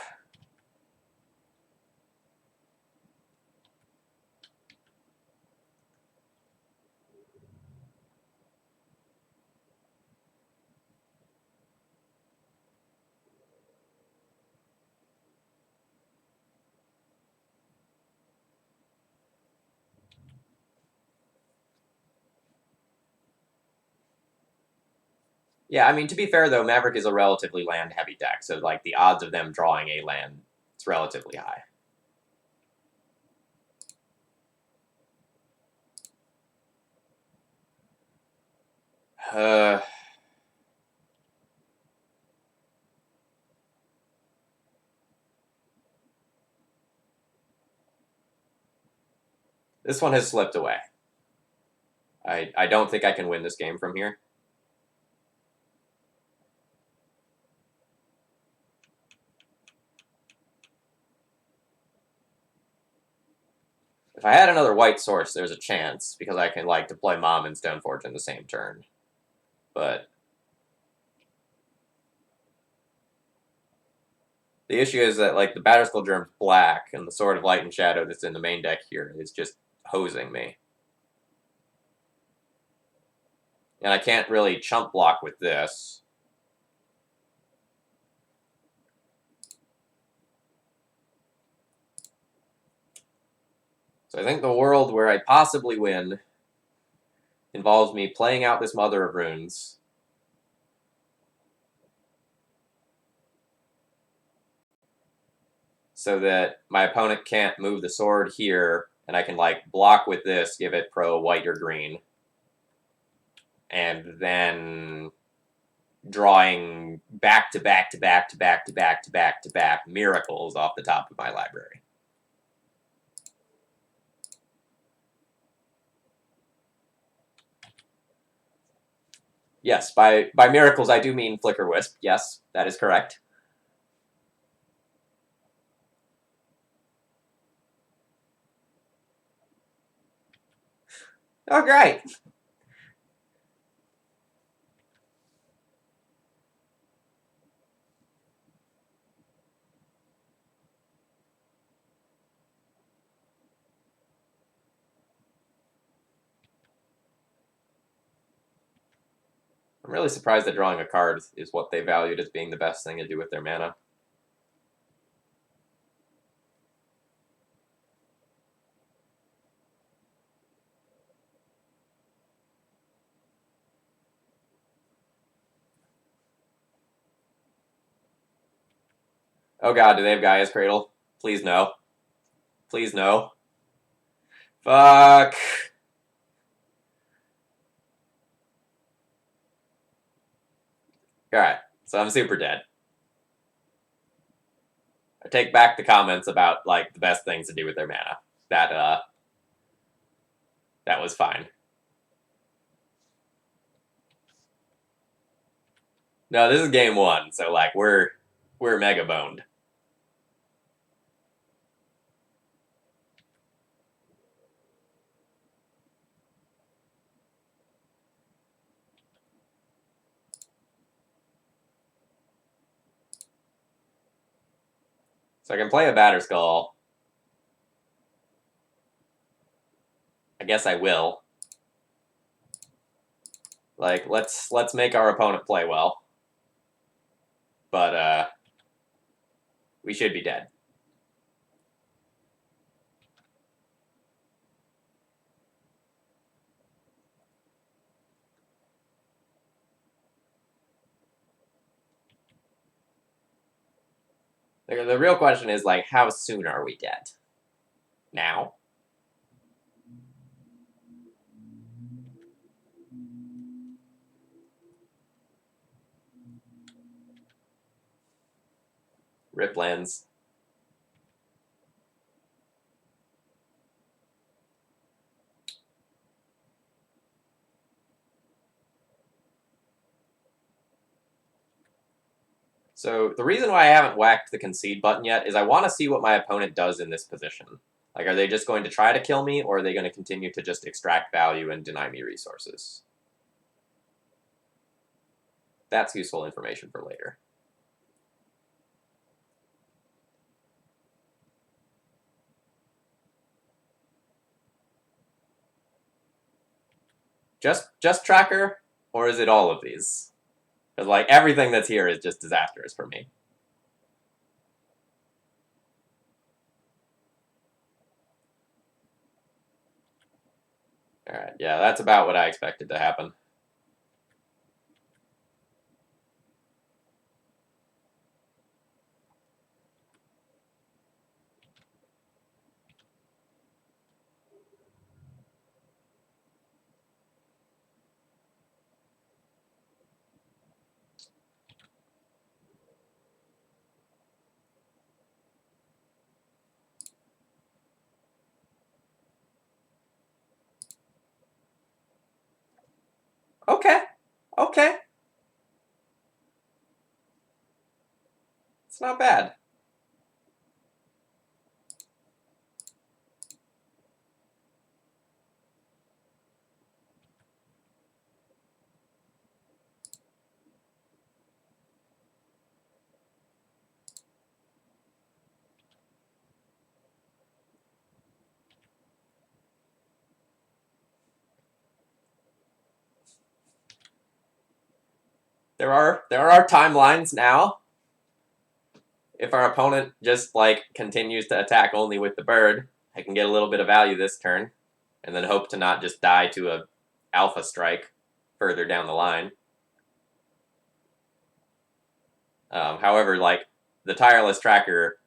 Yeah, I mean, to be fair, though, Maverick is a relatively land-heavy deck, so, like, the odds of them drawing a land, it's relatively high. This one has slipped away. I don't think I can win this game from here. If I had another white source, there's a chance, because I can, like, deploy Mom and Stoneforge in the same turn. But the issue is that, like, the Batterskull Germ's black, and the Sword of Light and Shadow that's in the main deck here is just hosing me. And I can't really chump block with this. So I think the world where I possibly win involves me playing out this Mother of Runes. So that my opponent can't move the sword here, and I can, like, block with this, give it pro white or green. And then drawing back to back to back to back to back to back to back miracles off the top of my library. Yes, by miracles I do mean Flicker Wisp. Yes, that is correct. Oh, great. I'm really surprised that drawing a card is what they valued as being the best thing to do with their mana. Oh god, do they have Gaia's Cradle? Please no. Please no. Fuck. Alright, so I'm super dead. I take back the comments about, like, the best things to do with their mana. That was fine. No, this is game one, so, like, we're mega boned. So I can play a Batterskull. I guess I will. Like, let's make our opponent play well. But, we should be dead. The real question is, like, how soon are we dead? Now? Rip lands. So the reason why I haven't whacked the concede button yet is I want to see what my opponent does in this position. Like, are they just going to try to kill me, or are they going to continue to just extract value and deny me resources? That's useful information for later. Just tracker, or is it all of these? Because, like, everything that's here is just disastrous for me. Alright, yeah, that's about what I expected to happen. Okay. Okay. It's not bad. There are timelines now. If our opponent just, like, continues to attack only with the bird, I can get a little bit of value this turn, and then hope to not just die to a alpha strike further down the line. However, like, the tireless tracker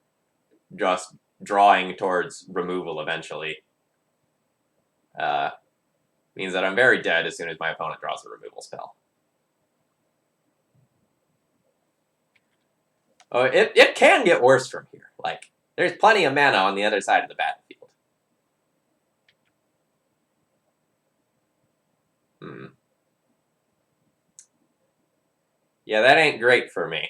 just drawing towards removal eventually means that I'm very dead as soon as my opponent draws a removal spell. Oh, it can get worse from here. Like, there's plenty of mana on the other side of the battlefield. Yeah, that ain't great for me.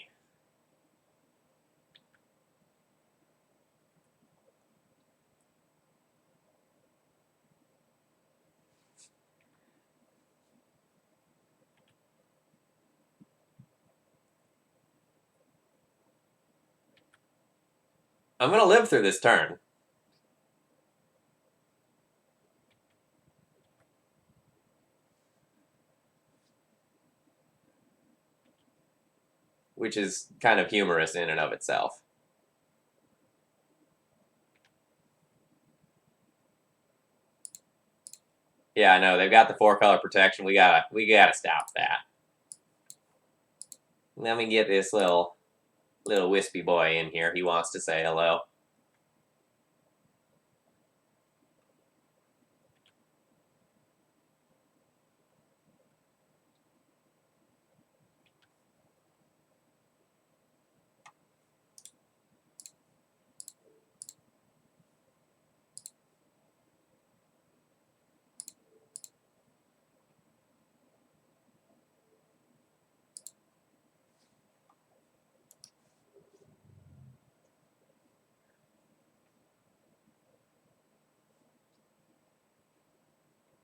I'm gonna live through this turn. which is kind of humorous in and of itself. Yeah, I know, they've got the 4-color protection. We gotta stop that. Let me get this little wispy boy in here. He wants to say hello.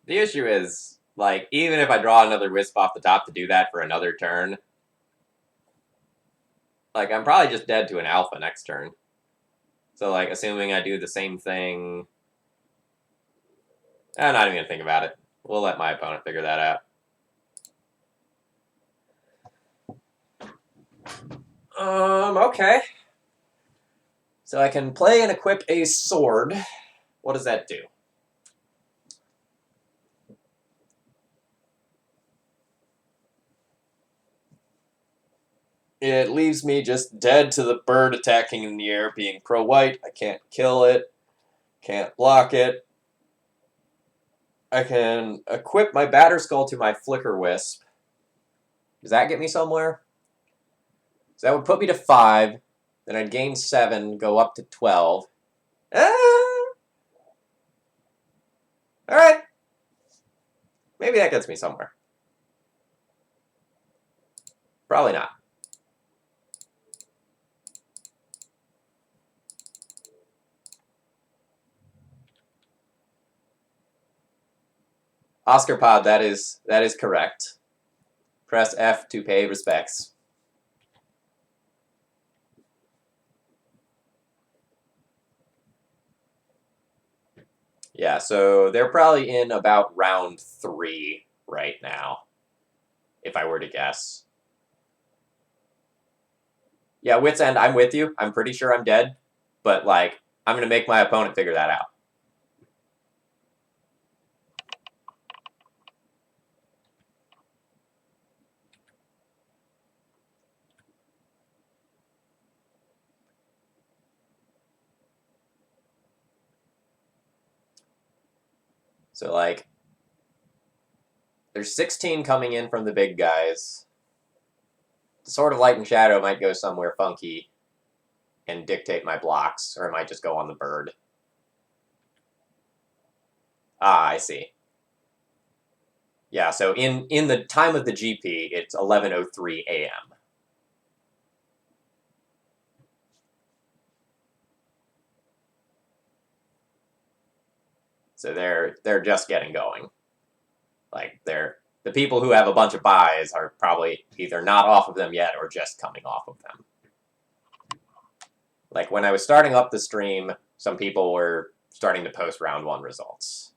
The issue is, like, even if I draw another wisp off the top to do that for another turn, like, I'm probably just dead to an alpha next turn. So, like, assuming I do the same thing... I'm not even going to think about it. We'll let my opponent figure that out. Okay. So I can play and equip a sword. What does that do? It leaves me just dead to the bird attacking in the air, being pro-white. I can't kill it. Can't block it. I can equip my Batterskull to my Flicker Wisp. Does that get me somewhere? So that would put me to 5. Then I'd gain 7, go up to 12. Alright. Maybe that gets me somewhere. Probably not. Oscar Pod, that is correct. Press F to pay respects. Yeah, so they're probably in about round 3 right now, if I were to guess. Yeah, Wit's End, I'm with you. I'm pretty sure I'm dead, but, like, I'm going to make my opponent figure that out. So, like, there's 16 coming in from the big guys. The Sword of Light and Shadow might go somewhere funky and dictate my blocks, or it might just go on the bird. Ah, I see. Yeah, so in the time of the GP, it's 11:03 a.m. So they're just getting going. Like, the people who have a bunch of buys are probably either not off of them yet or just coming off of them. Like, when I was starting up the stream, some people were starting to post round 1 results.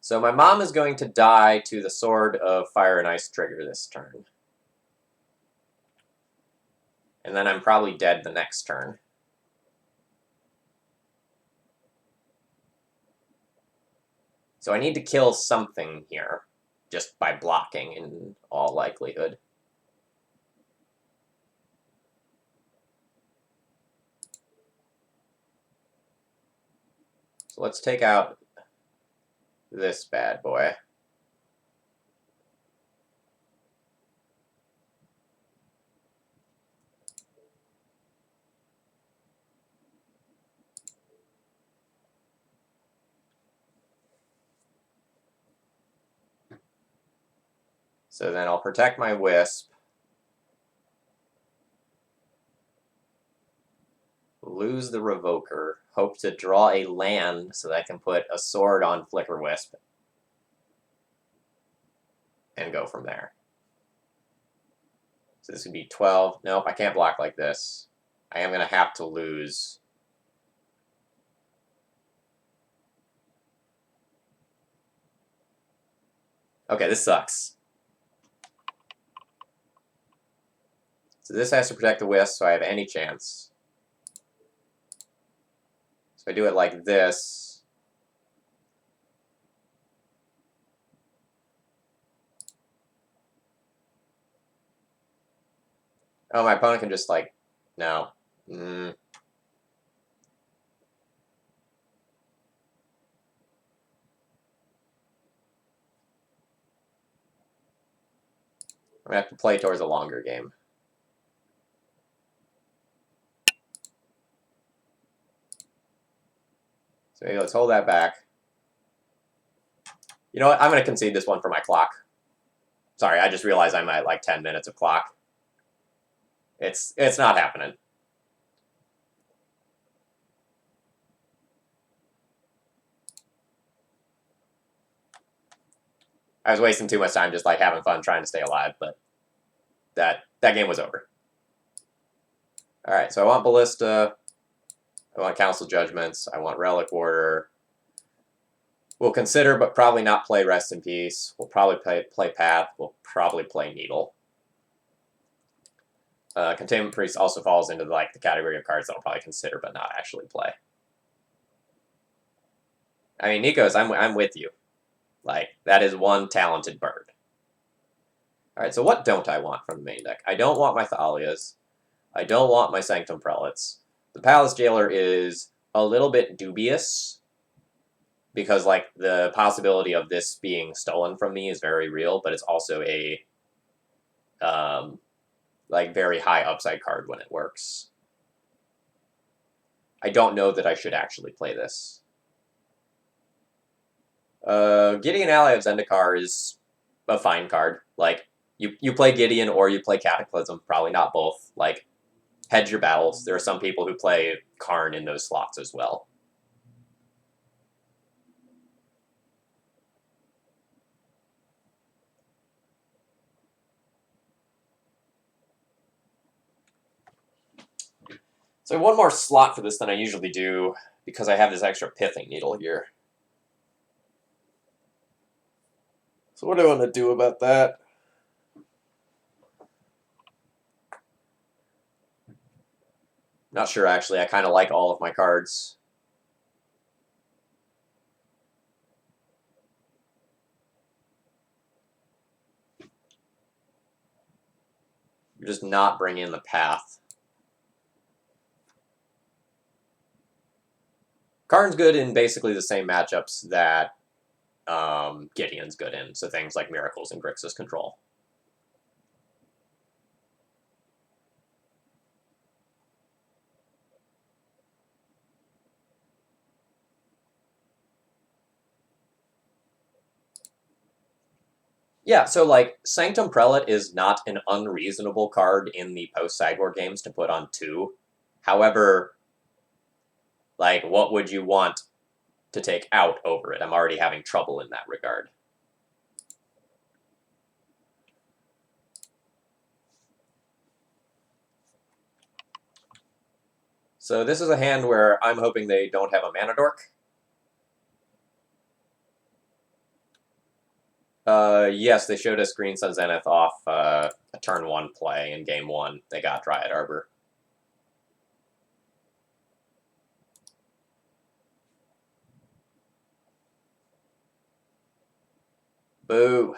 So my mom is going to die to the Sword of Fire and Ice trigger this turn. And then I'm probably dead the next turn. So I need to kill something here, just by blocking in all likelihood. So let's take out this bad boy. So then I'll protect my Wisp. Lose the Revoker. Hope to draw a land so that I can put a sword on Flicker Wisp. And go from there. So this would be 12. Nope, I can't block like this. I am going to have to lose. Okay, this sucks. So this has to protect the wisp, so I have any chance. So I do it like this. Oh, my opponent can just, like, no. I'm going to have to play towards a longer game. So maybe let's hold that back. You know what? I'm going to concede this one for my clock. Sorry, I just realized I'm at like 10 minutes of clock. It's not happening. I was wasting too much time just like having fun trying to stay alive, but that game was over. All right, so I want Ballista. I want Council Judgments. I want Relic Warder. We'll consider, but probably not play Rest in Peace. We'll probably play Path. We'll probably play Needle. Containment Priest also falls into like the category of cards that I'll probably consider, but not actually play. I mean, Nikos, I'm with you. Like, that is one talented bird. All right, so what don't I want from the main deck? I don't want my Thalias. I don't want my Sanctum Prelates. The Palace Jailer is a little bit dubious because, like, the possibility of this being stolen from me is very real, but it's also a, like, very high upside card when it works. I don't know that I should actually play this. Gideon Ally of Zendikar is a fine card. Like, you play Gideon or you play Cataclysm, probably not both. Like, hedge your battles. There are some people who play Karn in those slots as well. So I have one more slot for this than I usually do because I have this extra Pithing Needle here. So what do I want to do about that? Not sure, actually. I kind of like all of my cards. You're just not bringing in the Path. Karn's good in basically the same matchups that Gideon's good in, so things like Miracles and Grixis Control. Yeah, so, like, Sanctum Prelate is not an unreasonable card in the post-Sideboard games to put on 2. However, like, what would you want to take out over it? I'm already having trouble in that regard. So this is a hand where I'm hoping they don't have a Mana Dork. Yes, they showed us Green Sun Zenith off a turn 1 play in game 1. They got Dryad Arbor. Boo.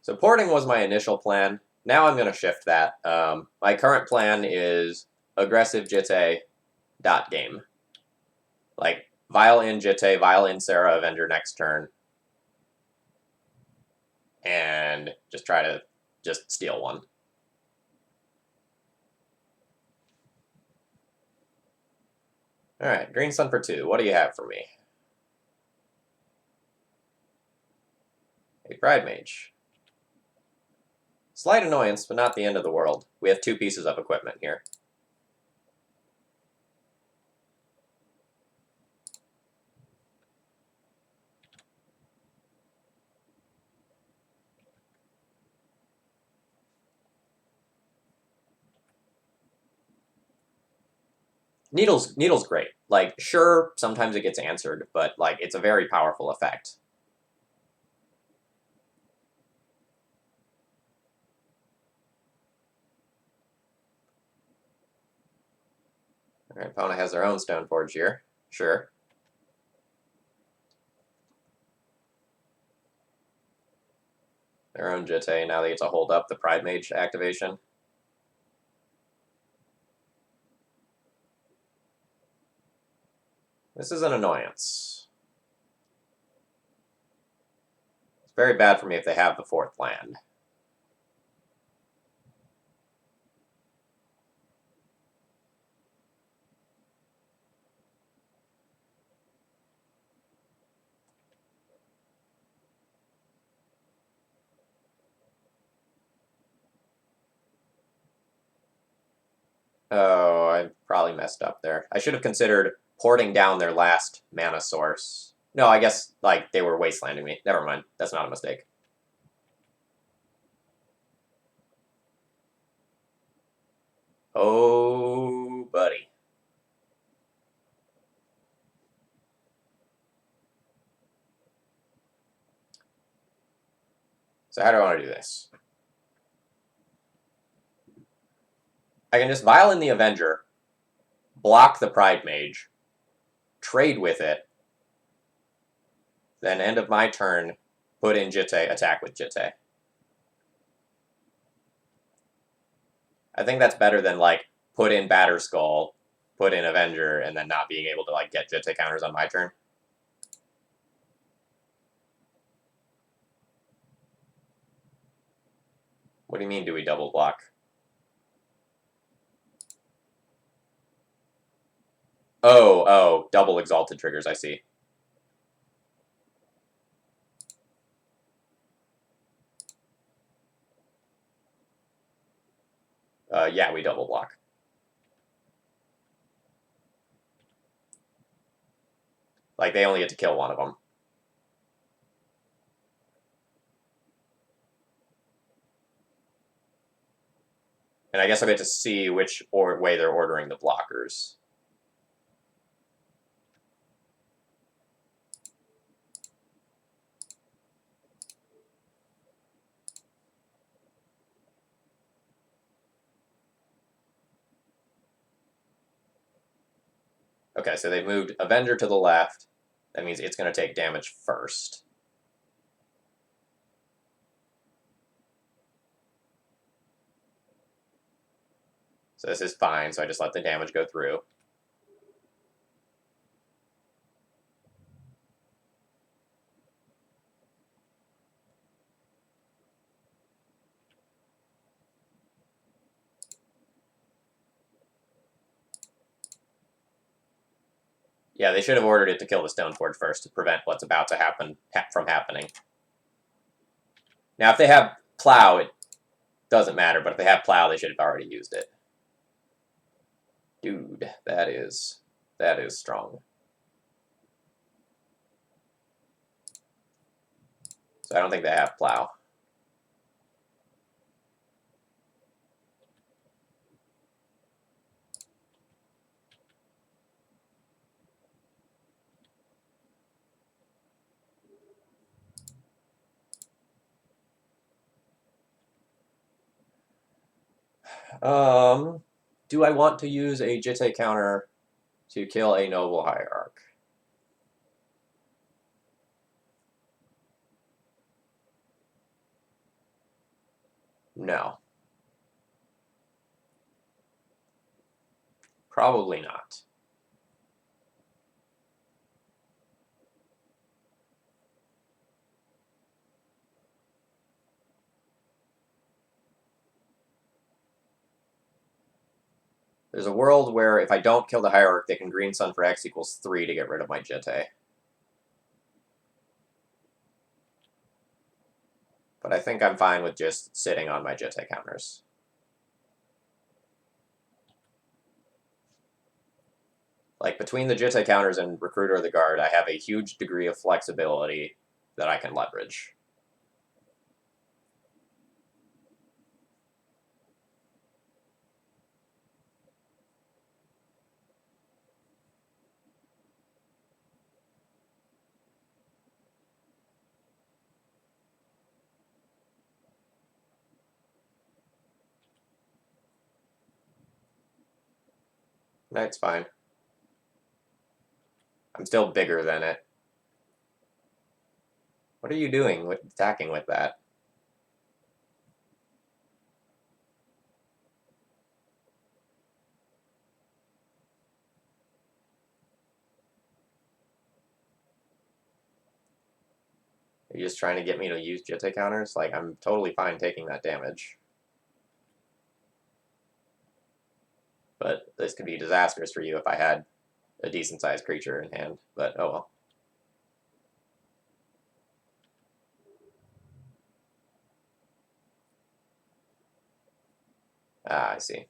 So porting was my initial plan. Now I'm going to shift that. My current plan is aggressive Jitte dot game. Like, Vile in Jitte, Vile in Sarah Avenger next turn. And just try to just steal one. Alright, Green Sun for 2. What do you have for me? A Pride Mage. Slight annoyance, but not the end of the world. We have 2 pieces of equipment here. Needle's great. Like, sure, sometimes it gets answered, but like it's a very powerful effect. Alright, opponent has their own Stoneforge here. Sure. Their own Jitte, now they get to hold up the Pride Mage activation. This is an annoyance. It's very bad for me if they have the 4th land. Oh, I probably messed up there. I should have considered porting down their last mana source. No, I guess, like, they were wastelanding me. Never mind. That's not a mistake. Oh, buddy. So how do I want to do this? I can just Violin the Avenger, block the Pride Mage, trade with it, then end of my turn, put in Jitte, attack with Jitte. I think that's better than, like, put in Batterskull, put in Avenger, and then not being able to, like, get Jitte counters on my turn. What do you mean, do we double block? Oh, double Exalted triggers, I see. Yeah, we double block. Like, they only get to kill one of them. And I guess I'll get to see which way they're ordering the blockers. Okay, so they've moved Avenger to the left. That means it's going to take damage first. So this is fine, so I just let the damage go through. Yeah, they should have ordered it to kill the Stoneforge first to prevent what's about to happen from happening. Now, if they have Plow, it doesn't matter, but if they have Plow, they should have already used it. Dude, that is strong. So I don't think they have Plow. Do I want to use a Jitte counter to kill a Noble Hierarch? No. Probably not. There's a world where if I don't kill the Hierarch, they can green sun for X equals 3 to get rid of my Jitte. But I think I'm fine with just sitting on my jitte counters. Like, between the jitte counters and Recruiter of the Guard, I have a huge degree of flexibility that I can leverage. That's fine. I'm still bigger than it. What are you doing with attacking with that? Are you just trying to get me to use jitte counters? Like, I'm totally fine taking that damage. But this could be disastrous for you if I had a decent-sized creature in hand. But, oh well. Ah, I see.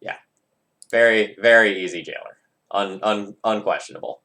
Yeah. Very, very easy jailer. Unquestionable.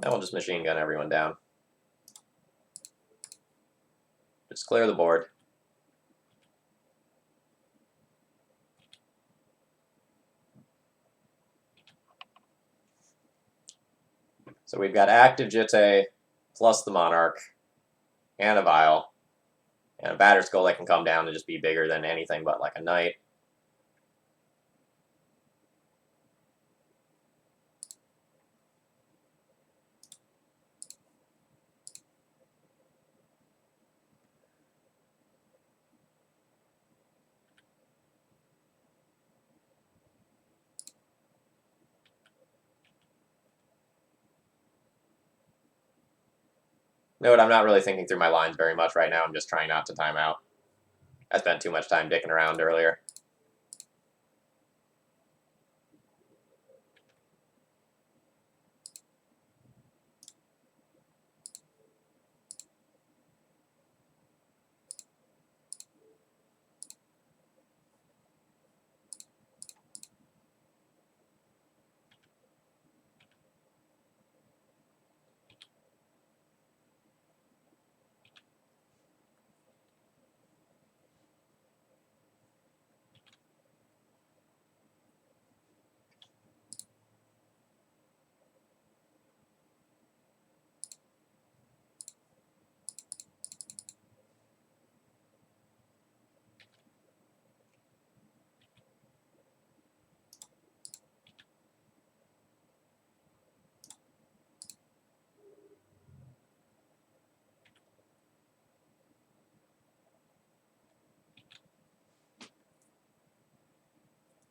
Now we'll just machine gun everyone down. Just clear the board. So we've got active jitte, plus the Monarch, and a Vial, and a Batter Skull that can come down and just be bigger than anything but like a Knight. Note, I'm not really thinking through my lines very much right now. I'm just trying not to time out. I spent too much time dicking around earlier.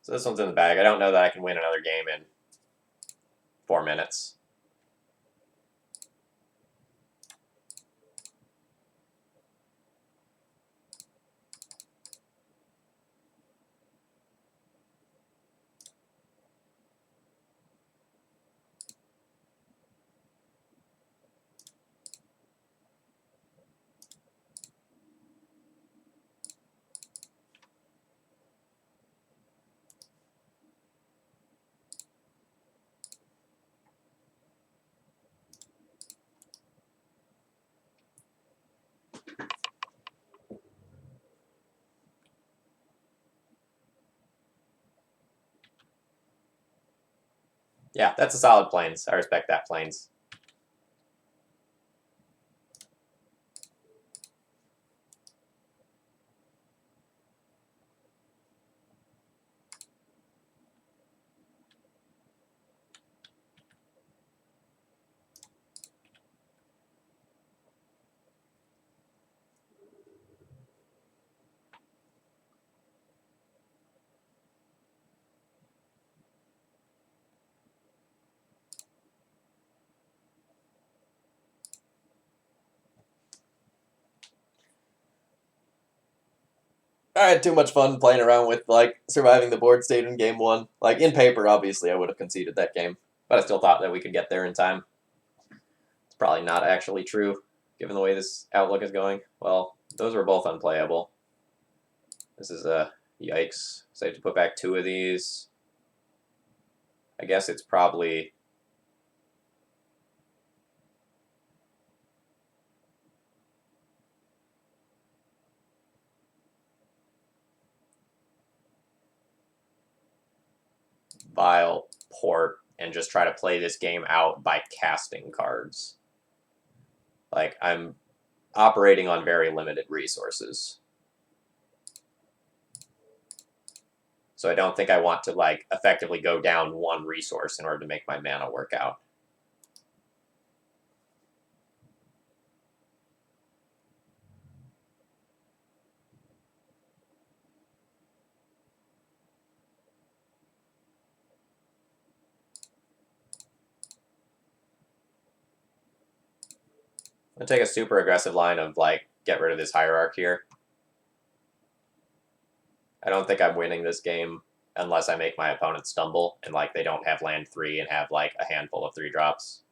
So this one's in the bag. I don't know that I can win another game in 4 minutes. Yeah, that's a solid plains. I respect that plains. I had too much fun playing around with, like, surviving the board state in game one. Like, in paper, obviously, I would have conceded that game. But I still thought that we could get there in time. It's probably not actually true, given the way this outlook is going. Well, those were both unplayable. This is a yikes. So I have to put back 2 of these. I guess it's probably... Vile port and just try to play this game out by casting cards. Like, I'm operating on very limited resources. So I don't think I want to, like, effectively go down 1 resource in order to make my mana work out. I'm gonna take a super aggressive line of, like, get rid of this hierarch here. I don't think I'm winning this game unless I make my opponent stumble and, like, they don't have land 3 and have, like, a handful of 3-drops.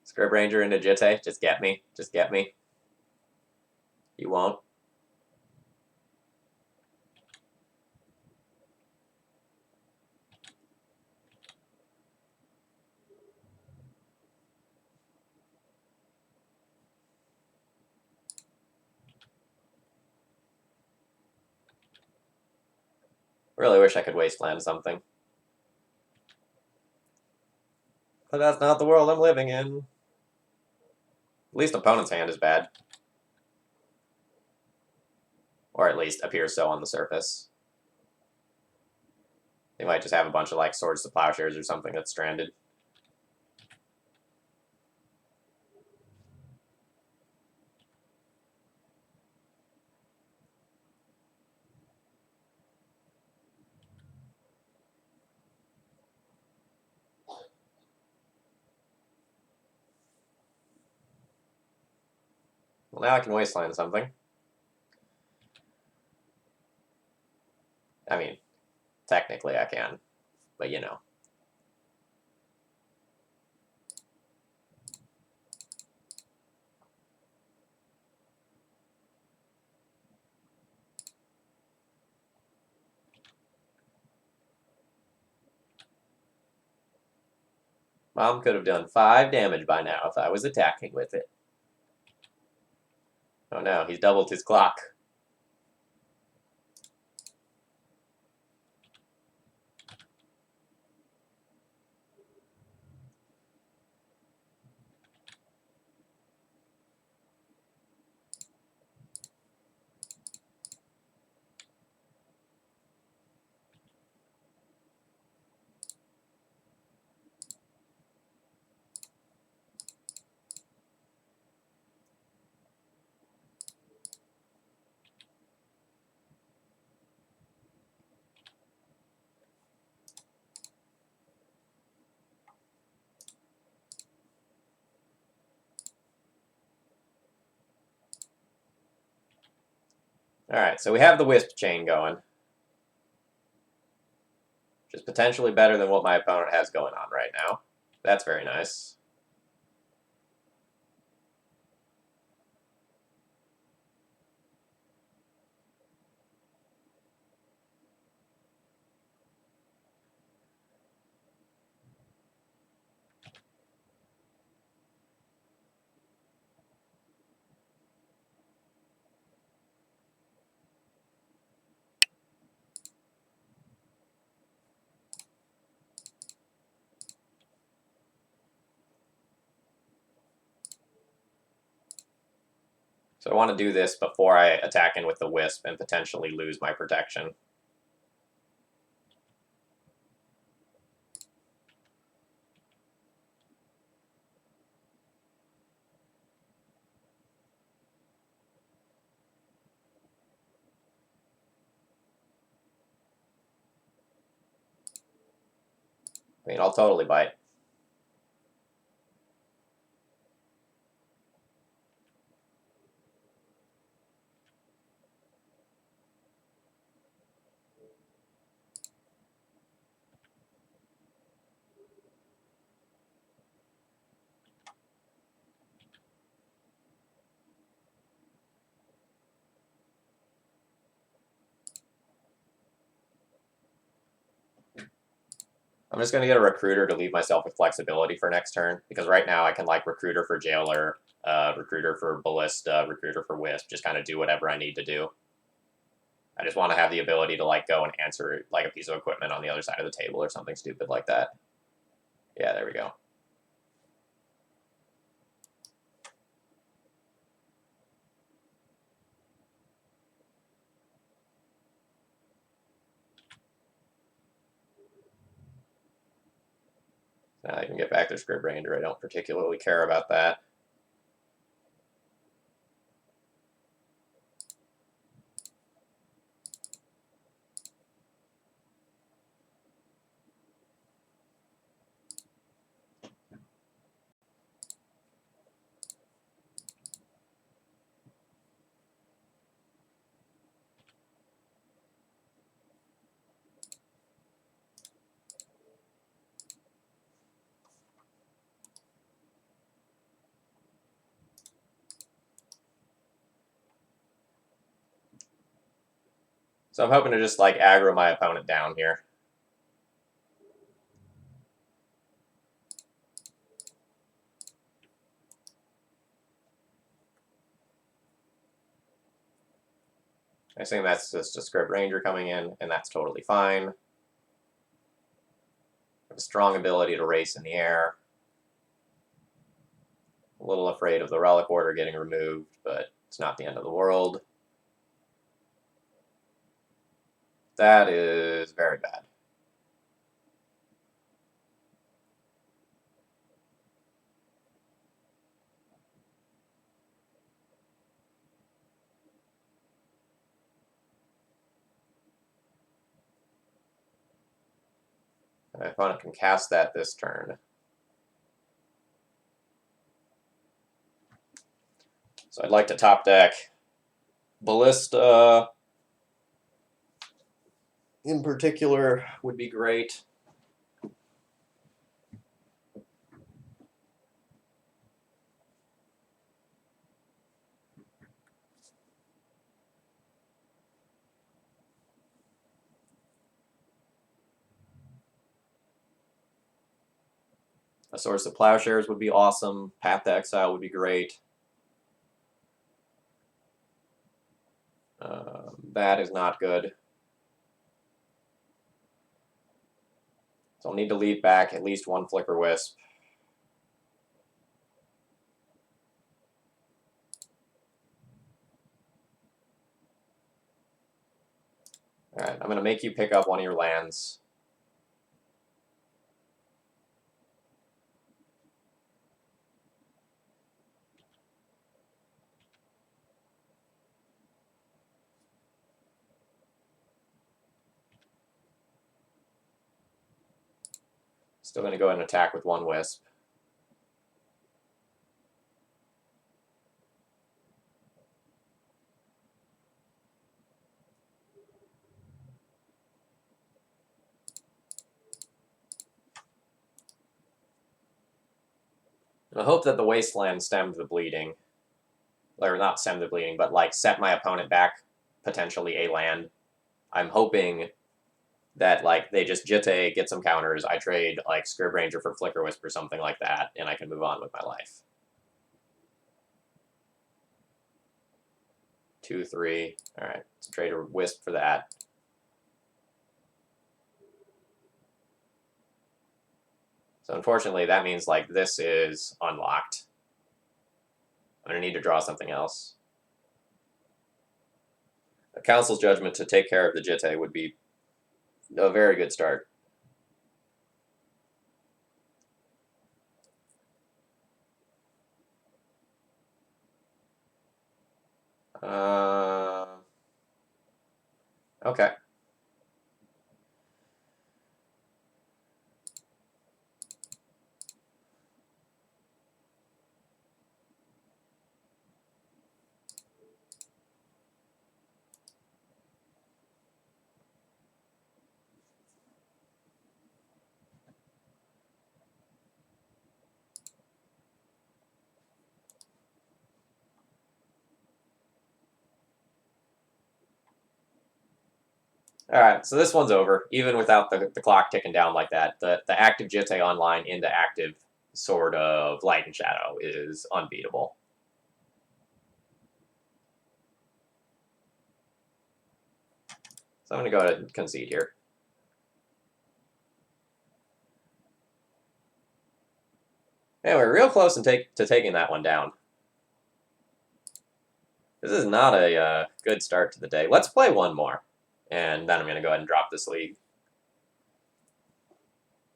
Scrib Ranger into Jitte, just get me. Just get me. You won't. Really wish I could wasteland something. But that's not the world I'm living in. At least opponent's hand is bad. Or at least appears so on the surface. They might just have a bunch of, like, Swords to Plowshares or something that's stranded. Well, now I can wasteland something. I mean, technically I can, but you know. Mom could have done 5 damage by now if I was attacking with it. Oh no, he's doubled his clock. Alright, so we have the Wisp chain going. Which is potentially better than what my opponent has going on right now. That's very nice. So I want to do this before I attack in with the Wisp and potentially lose my protection. I mean, I'll totally bite. I'm just going to get a Recruiter to leave myself with flexibility for next turn, because right now I can like Recruiter for Jailer, Recruiter for Ballista, Recruiter for Wisp, just kind of do whatever I need to do. I just want to have the ability to like go and answer like a piece of equipment on the other side of the table or something stupid like that. Yeah, there we go. Now I can get back their Scrib Ranger. I don't particularly care about that. So I'm hoping to just like aggro my opponent down here. I think that's just a Scrib Ranger coming in, and that's totally fine. I have a strong ability to race in the air. A little afraid of the Relic Order getting removed, but it's not the end of the world. That is very bad. My opponent can cast that this turn. So I'd like to top deck Ballista in particular would be great. A Source of Plowshares would be awesome. Path to Exile would be great. That is not good. So I'll need to leave back at least one Flicker Wisp. Alright, I'm going to make you pick up one of your lands. Still going to go ahead and attack with one Wisp. And I hope that the Wasteland stemmed the bleeding. Or not stem the bleeding, but like set my opponent back potentially a land. I'm hoping that like they just Jitte, get some counters, I trade like Scrib Ranger for Flicker Wisp or something like that, and I can move on with my life. 2, 3. Alright, let's trade a Wisp for that. So unfortunately that means like this is unlocked. I'm gonna need to draw something else. A council's judgment to take care of the Jitte would be a very good start. Okay. All right, so this one's over, even without the clock ticking down like that. The active Jitte online into active sort of light and shadow is unbeatable. So I'm going to go ahead and concede here. Yeah, we're real close to taking that one down. This is not a good start to the day. Let's play one more, and then I'm going to go ahead and drop this league.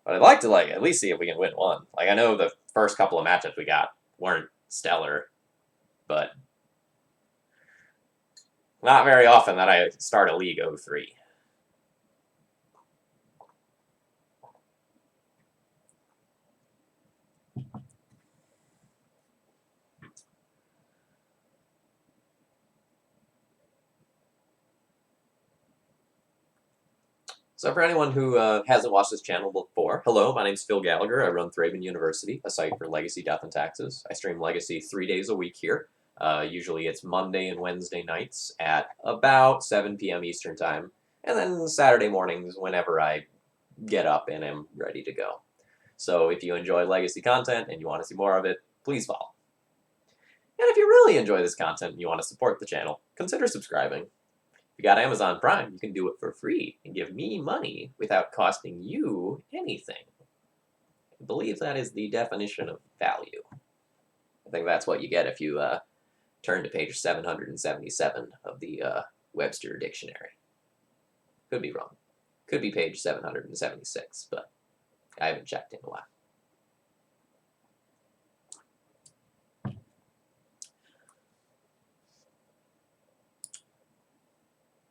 But I'd like to at least see if we can win one. Like, I know the first couple of matchups we got weren't stellar, but not very often that I start a league 0-3. So for anyone who hasn't watched this channel before, hello, my name's Phil Gallagher. I run ThrabenU University, a site for legacy, death, and taxes. I stream legacy 3 days a week here. Usually it's Monday and Wednesday nights at about 7 p.m. Eastern Time, and then Saturday mornings whenever I get up and am ready to go. So if you enjoy legacy content and you want to see more of it, please follow. And if you really enjoy this content and you want to support the channel, consider subscribing. If you got Amazon Prime, you can do it for free and give me money without costing you anything. I believe that is the definition of value. I think that's what you get if you turn to page 777 of the Webster Dictionary. Could be wrong. Could be page 776, but I haven't checked in a while.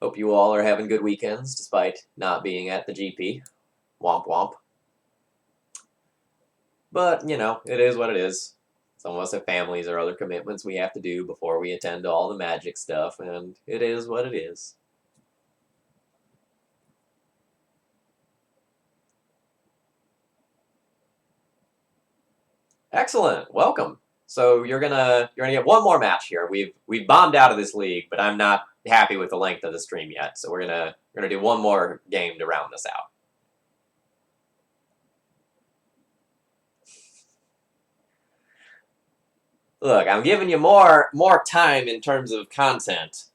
Hope you all are having good weekends despite not being at the GP. Womp womp. But, you know, it is what it is. Some of us have families or other commitments we have to do before we attend to all the magic stuff, and it is what it is. Excellent. Welcome. So you're gonna get one more match here. We've bombed out of this league, but I'm not happy with the length of the stream yet. So we're gonna do one more game to round this out. Look, I'm giving you more time in terms of content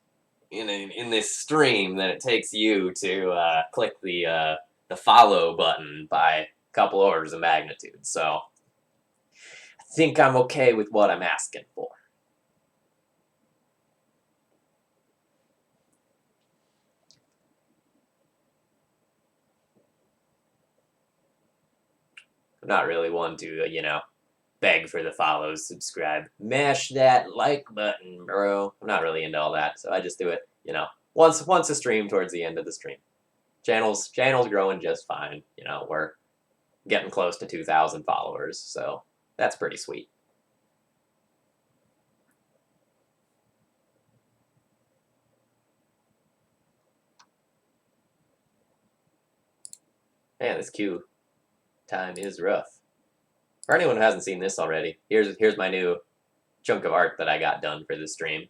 in this stream than it takes you to click the follow button by a couple orders of magnitude. So I think I'm okay with what I'm asking for. I'm not really one to, you know, beg for the follows, subscribe, mash that like button, bro. I'm not really into all that, so I just do it, you know, once a stream towards the end of the stream. Channel's growing just fine. You know, we're getting close to 2,000 followers, so that's pretty sweet. Man, this queue time is rough. For anyone who hasn't seen this already, here's my new chunk of art that I got done for this stream.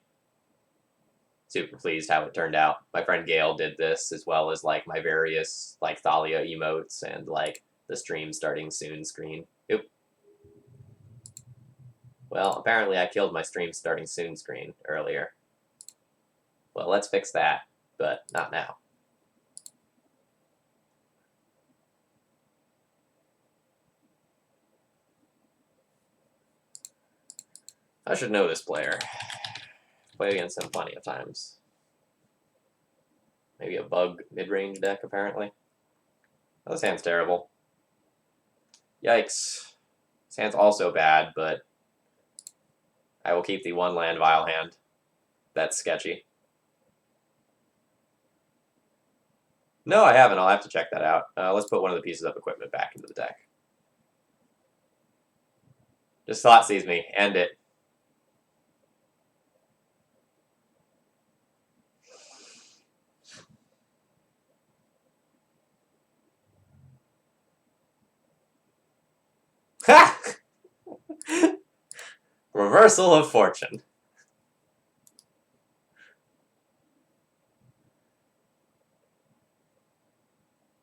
Super pleased how it turned out. My friend Gail did this, as well as like my various like Thalia emotes and like the stream starting soon screen. Oop. Well, apparently I killed my stream starting soon screen earlier. Well, let's fix that, but not now. I should know this player. Played against him plenty of times. Maybe a bug mid-range deck, apparently. Oh, this hand's terrible. Yikes. This hand's also bad, but I will keep the 1-land Vile hand. That's sketchy. No, I haven't. I'll have to check that out. Let's put one of the pieces of equipment back into the deck. Just thought sees me. End it. Ha! Reversal of fortune.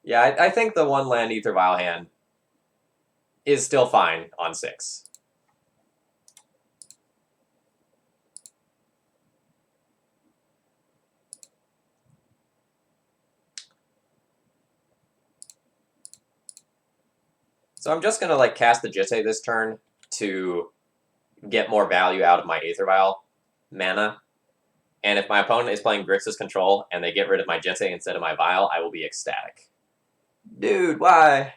Yeah, I think the 1-land Ether Vial hand is still fine on 6. So I'm just gonna like cast the Jite this turn to get more value out of my Aether Vial mana. And if my opponent is playing Grixis Control and they get rid of my Jite instead of my Vial, I will be ecstatic. Dude, why?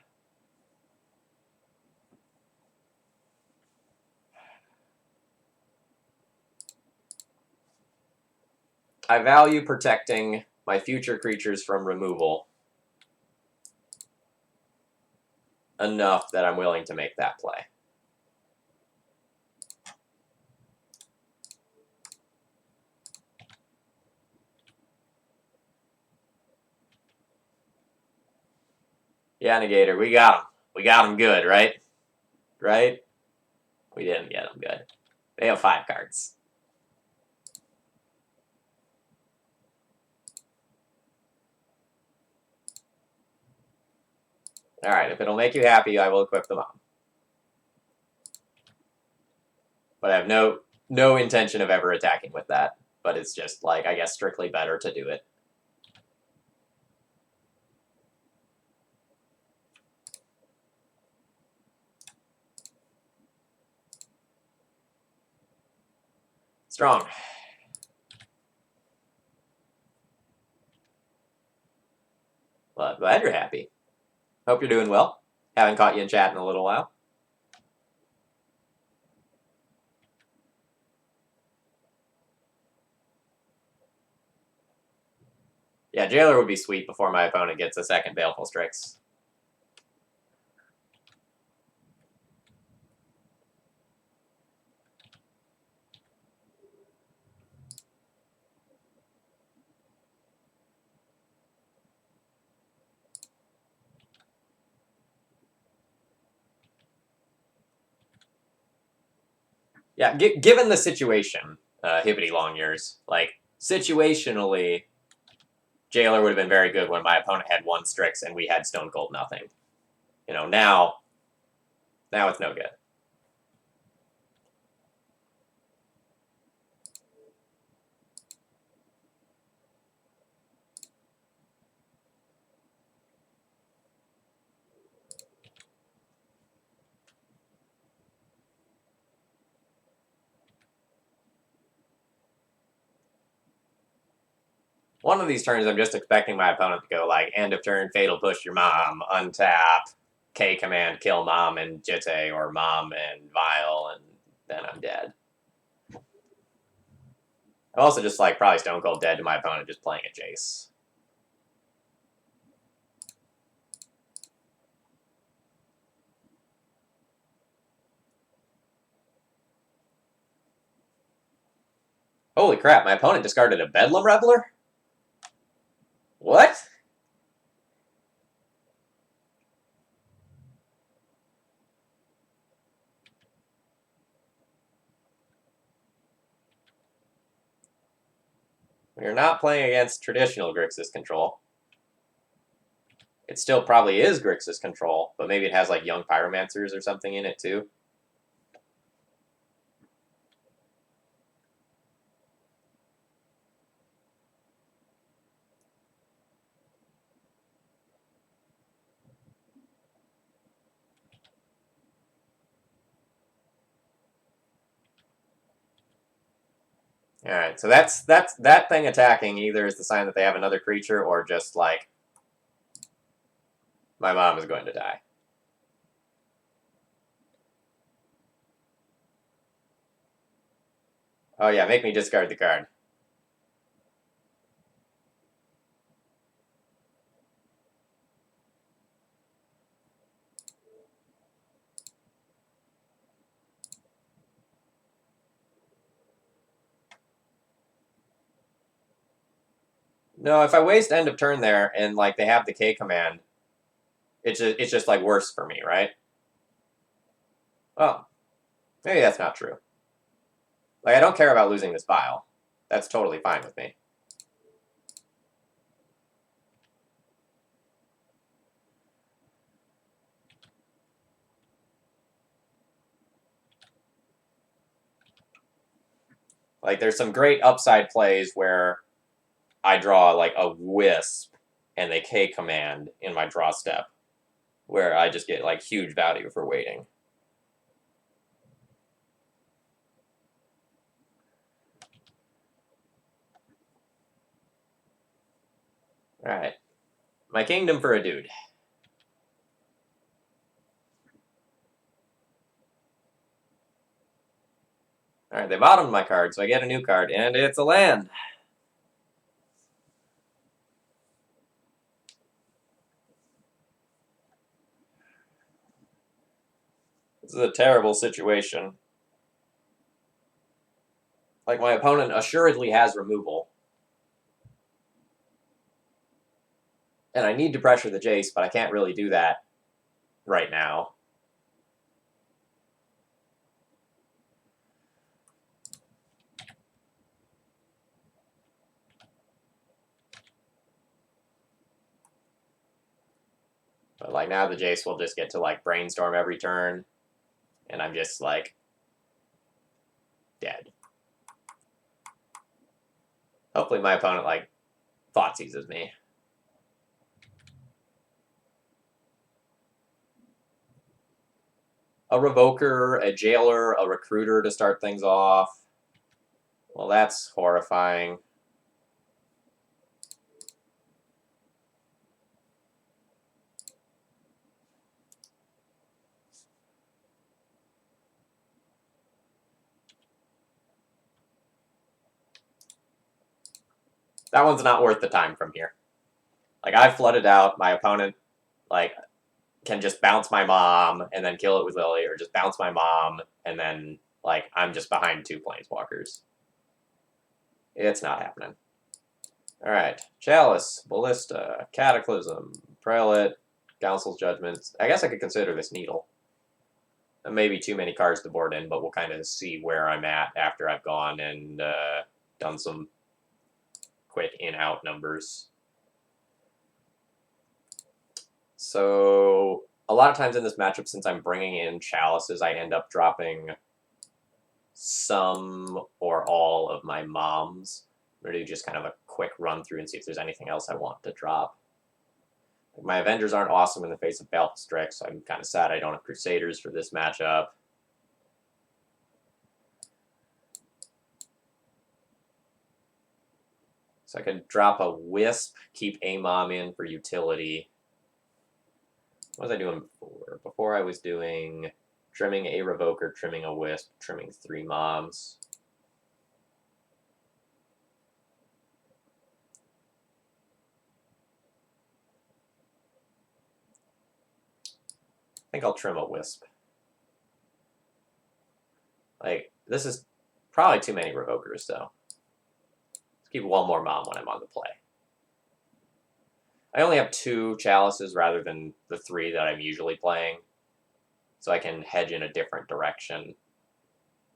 I value protecting my future creatures from removal enough that I'm willing to make that play. Yeah, Negator, we got him. We got him good, right? Right? We didn't get him good. They have 5 cards. Alright, if it'll make you happy, I will equip the Mom. But I have no intention of ever attacking with that. But it's just, like, I guess strictly better to do it. Strong. Well, I'm glad you're happy. Hope you're doing well. Haven't caught you in chat in a little while. Yeah, Jailer would be sweet before my opponent gets a second Baleful Strix. Yeah, given the situation, Hibbity Long Years, like, situationally, Jailer would have been very good when my opponent had 1 Strix and we had Stone Cold nothing. You know, now it's no good. One of these turns, I'm just expecting my opponent to go, like, end of turn, Fatal Push your Mom, untap, K command, kill Mom and Jite, or Mom and Vile, and then I'm dead. I'm also just, like, probably Stone Cold dead to my opponent just playing a Jace. Holy crap, my opponent discarded a Bedlam Reveler? What? We're not playing against traditional Grixis control. It still probably is Grixis control, but maybe it has, like, Young Pyromancers or something in it, too. Alright, so that thing attacking either is the sign that they have another creature or just like my mom is going to die. Oh yeah, make me discard the card. No, if I waste end of turn there and like they have the K command, it's just like worse for me, right? Well, maybe that's not true. Like I don't care about losing this bile. That's totally fine with me. Like there's some great upside plays where I draw like a wisp and they K command in my draw step, where I just get like huge value for waiting. Alright. My kingdom for a dude. Alright, they bottomed my card, so I get a new card, and it's a land. This is a terrible situation. Like, my opponent assuredly has removal. And I need to pressure the Jace, but I can't really do that right now. But, like, now the Jace will just get to, like, brainstorm every turn. And I'm just, like, dead. Hopefully my opponent, like, thought seizes me. A Revoker, a Jailer, a Recruiter to start things off. Well, that's horrifying. That one's not worth the time from here. Like, I've flooded out. My opponent, like, can just bounce my mom and then kill it with Lily, or just bounce my mom and then, like, I'm just behind 2 Planeswalkers. It's not happening. Alright. Chalice, Ballista, Cataclysm, Prelate, Council's Judgment. I guess I could consider this Needle. Maybe too many cards to board in, but we'll kind of see where I'm at after I've gone and done some quick in-out numbers. So a lot of times in this matchup, since I'm bringing in Chalices, I end up dropping some or all of my moms. I'm going to do just kind of a quick run through and see if there's anything else I want to drop. My Avengers aren't awesome in the face of Baleful Strix, so I'm kind of sad I don't have Crusaders for this matchup. So I could drop a Wisp, keep a mom in for utility. What was I doing before? Before I was doing trimming a Revoker, trimming a Wisp, trimming 3 moms. I think I'll trim a Wisp. Like, this is probably too many Revokers, though. Let's keep 1 more mom when I'm on the play. I only have 2 Chalices rather than the 3 that I'm usually playing, so I can hedge in a different direction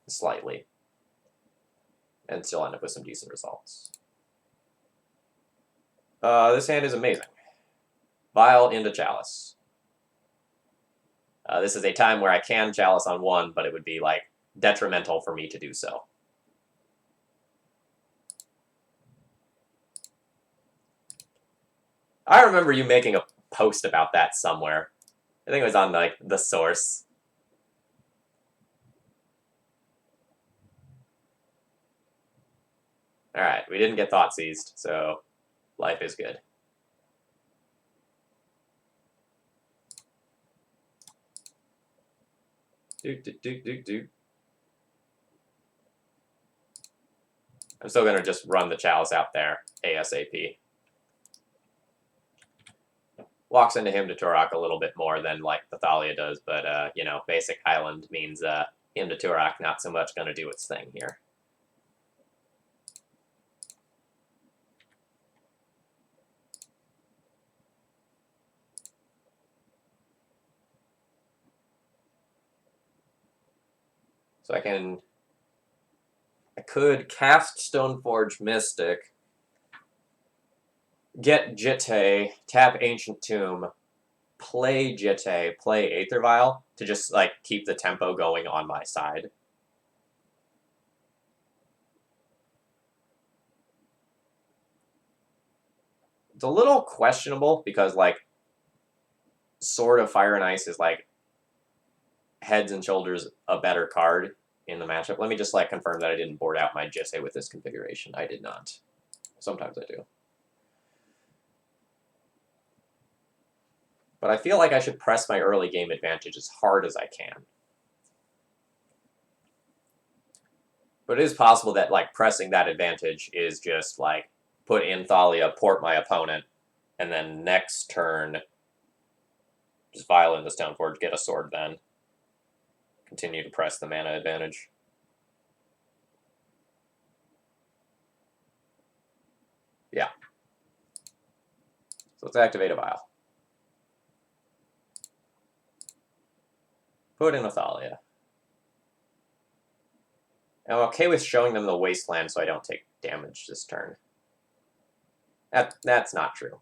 slightly and still end up with some decent results. This hand is amazing. Vial into Chalice. This is a time where I can Chalice on 1, but it would be, like, detrimental for me to do so. I remember you making a post about that somewhere. I think it was on, like, The Source. Alright, we didn't get thought seized, so life is good. I'm still going to just run the Chalice out there ASAP. Walks into him to Turok a little bit more than like the Thalia does, but you know, basic Island means him to Turok not so much going to do its thing here. So I could cast Stoneforge Mystic, get Jitte, tap Ancient Tomb, play Jitte, play Aether Vial to just like keep the tempo going on my side. It's a little questionable because like Sword of Fire and Ice is like heads and shoulders a better card in the matchup. Let me just like confirm that I didn't board out my Jitte with this configuration. I did not. Sometimes I do. But I feel like I should press my early game advantage as hard as I can. But it is possible that like pressing that advantage is just like put in Thalia, port my opponent, and then next turn just vial in the Stoneforge, get a sword then. Continue to press the mana advantage. Yeah. So let's activate a vial. Put in a Thalia. I'm okay with showing them the Wasteland so I don't take damage this turn. That's not true.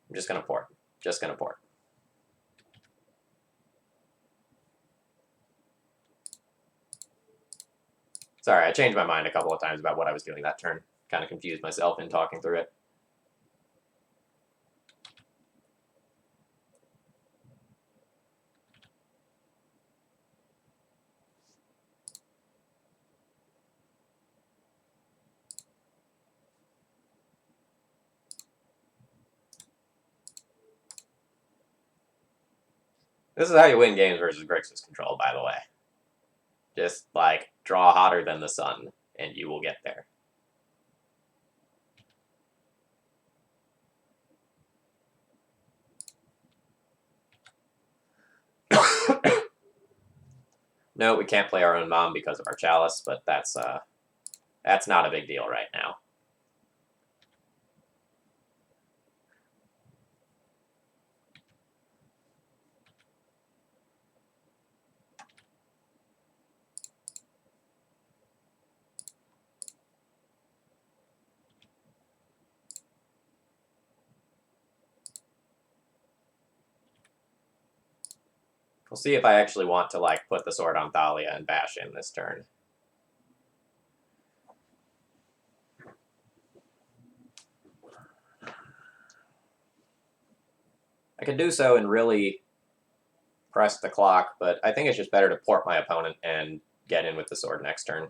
I'm just going to port. Just going to port. Sorry, I changed my mind a couple of times about what I was doing that turn. Kind of confused myself in talking through it. This is how you win games versus Grixis control, by the way. Just, like, draw hotter than the sun, and you will get there. No, we can't play our own mom because of our Chalice, but that's not a big deal right now. We'll see if I actually want to, like, put the sword on Thalia and bash in this turn. I could do so and really press the clock, but I think it's just better to port my opponent and get in with the sword next turn.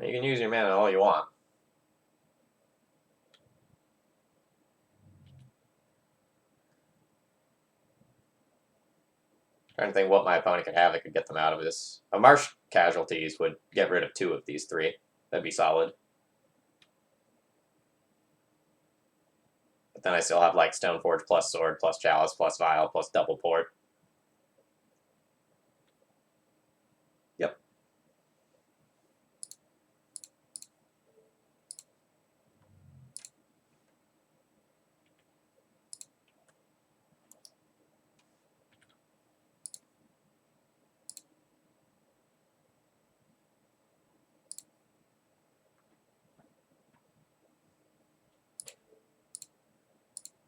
You can use your mana all you want. Trying to think what my opponent could have that could get them out of this. A Marsh Casualties would get rid of 2 of these 3. That'd be solid. But then I still have like Stoneforge plus Sword plus Chalice plus Vial plus double port. Yep.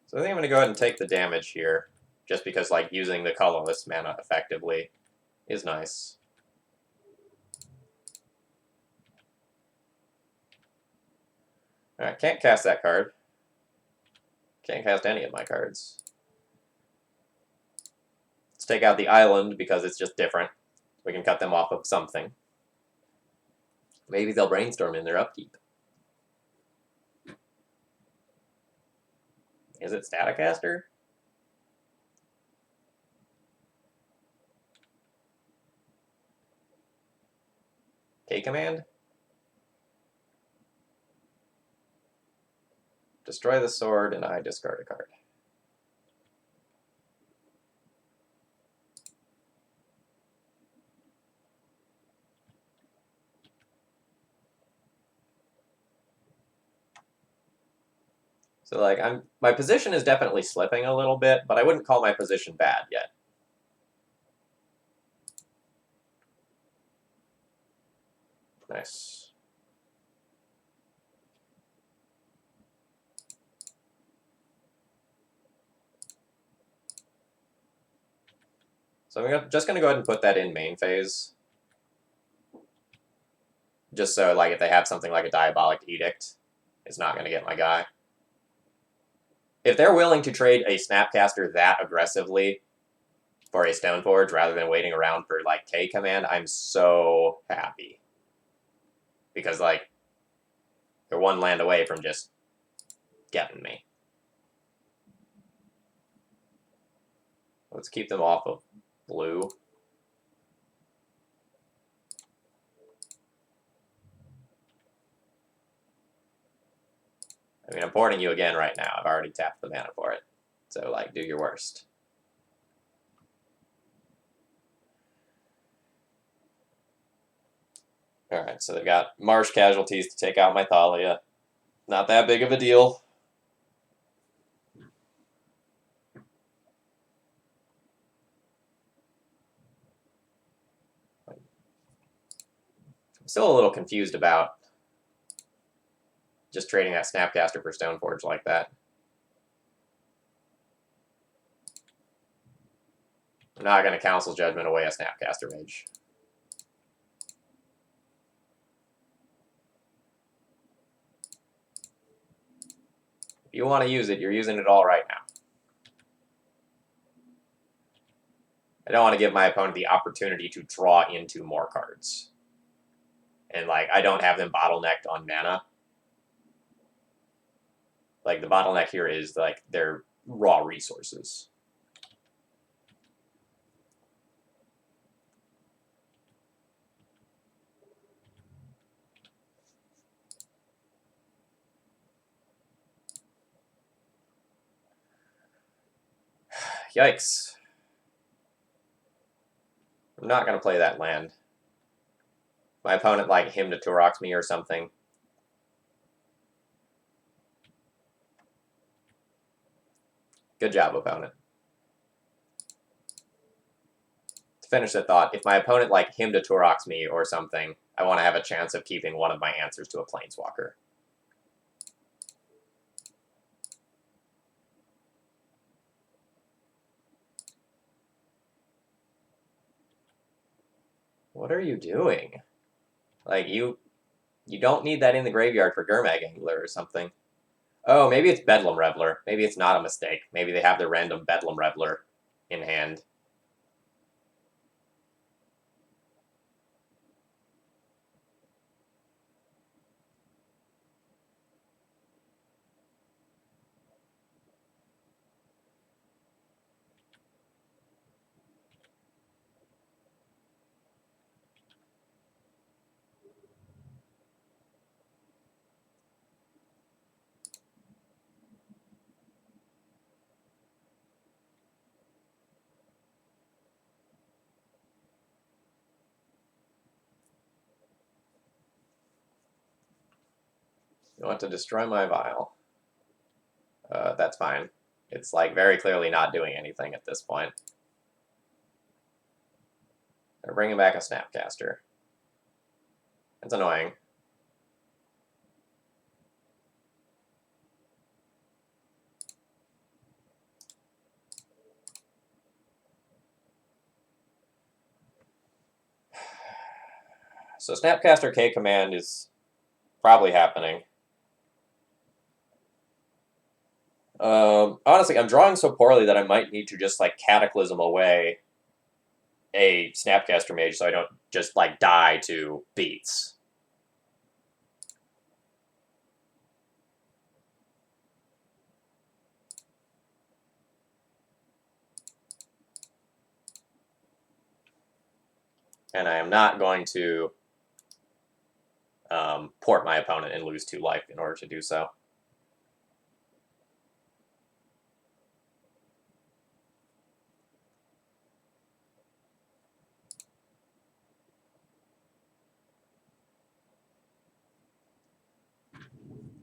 So I think I'm going to go ahead and take the damage here. just because like using the colorless mana effectively is nice. Alright, can't cast that card. Can't cast any of my cards. Let's take out the island because it's just different. We can cut them off of something. Maybe they'll brainstorm in their upkeep. Is it Staticaster? K-Command? Destroy the sword, and I discard a card. So, like, my position is definitely slipping a little bit, but I wouldn't call my position bad yet. Nice. So I'm just going to go ahead and put that in main phase. Just so, like, if they have something like a Diabolic Edict, it's not going to get my guy. If they're willing to trade a Snapcaster that aggressively for a Stoneforge rather than waiting around for, like, K-Command, I'm so happy. Because, like, they're one land away from just getting me. Let's keep them off of blue. I mean, I'm porting you again right now. I've already tapped the mana for it. So, like, do your worst. Alright, so they've got Marsh Casualties to take out my Thalia. Not that big of a deal. I'm still a little confused about just trading that Snapcaster for Stoneforge like that. I'm not going to Council Judgment away a Snapcaster Mage. If you want to use it, you're using it all right now. I don't want to give my opponent the opportunity to draw into more cards. And, like, I don't have them bottlenecked on mana. Like, the bottleneck here is, like, their raw resources. Yikes. I'm not going to play that land. My opponent, like, him to Turox me or something. Good job, opponent. To finish the thought, if my opponent, like, him to Turox me or something, I want to have a chance of keeping one of my answers to a Planeswalker. What are you doing? Like, you don't need that in the graveyard for Gurmag Angler or something. Oh, maybe it's Bedlam Reveler. Maybe it's not a mistake. Maybe they have their random Bedlam Reveler in hand. You want to destroy my vial. That's fine. It's, like, very clearly not doing anything at this point. They're bringing back a Snapcaster. It's annoying. So Snapcaster K command is probably happening. Honestly, I'm drawing so poorly that I might need to just like Cataclysm away a Snapcaster Mage so I don't just like die to beats. And I am not going to port my opponent and lose 2 life in order to do so.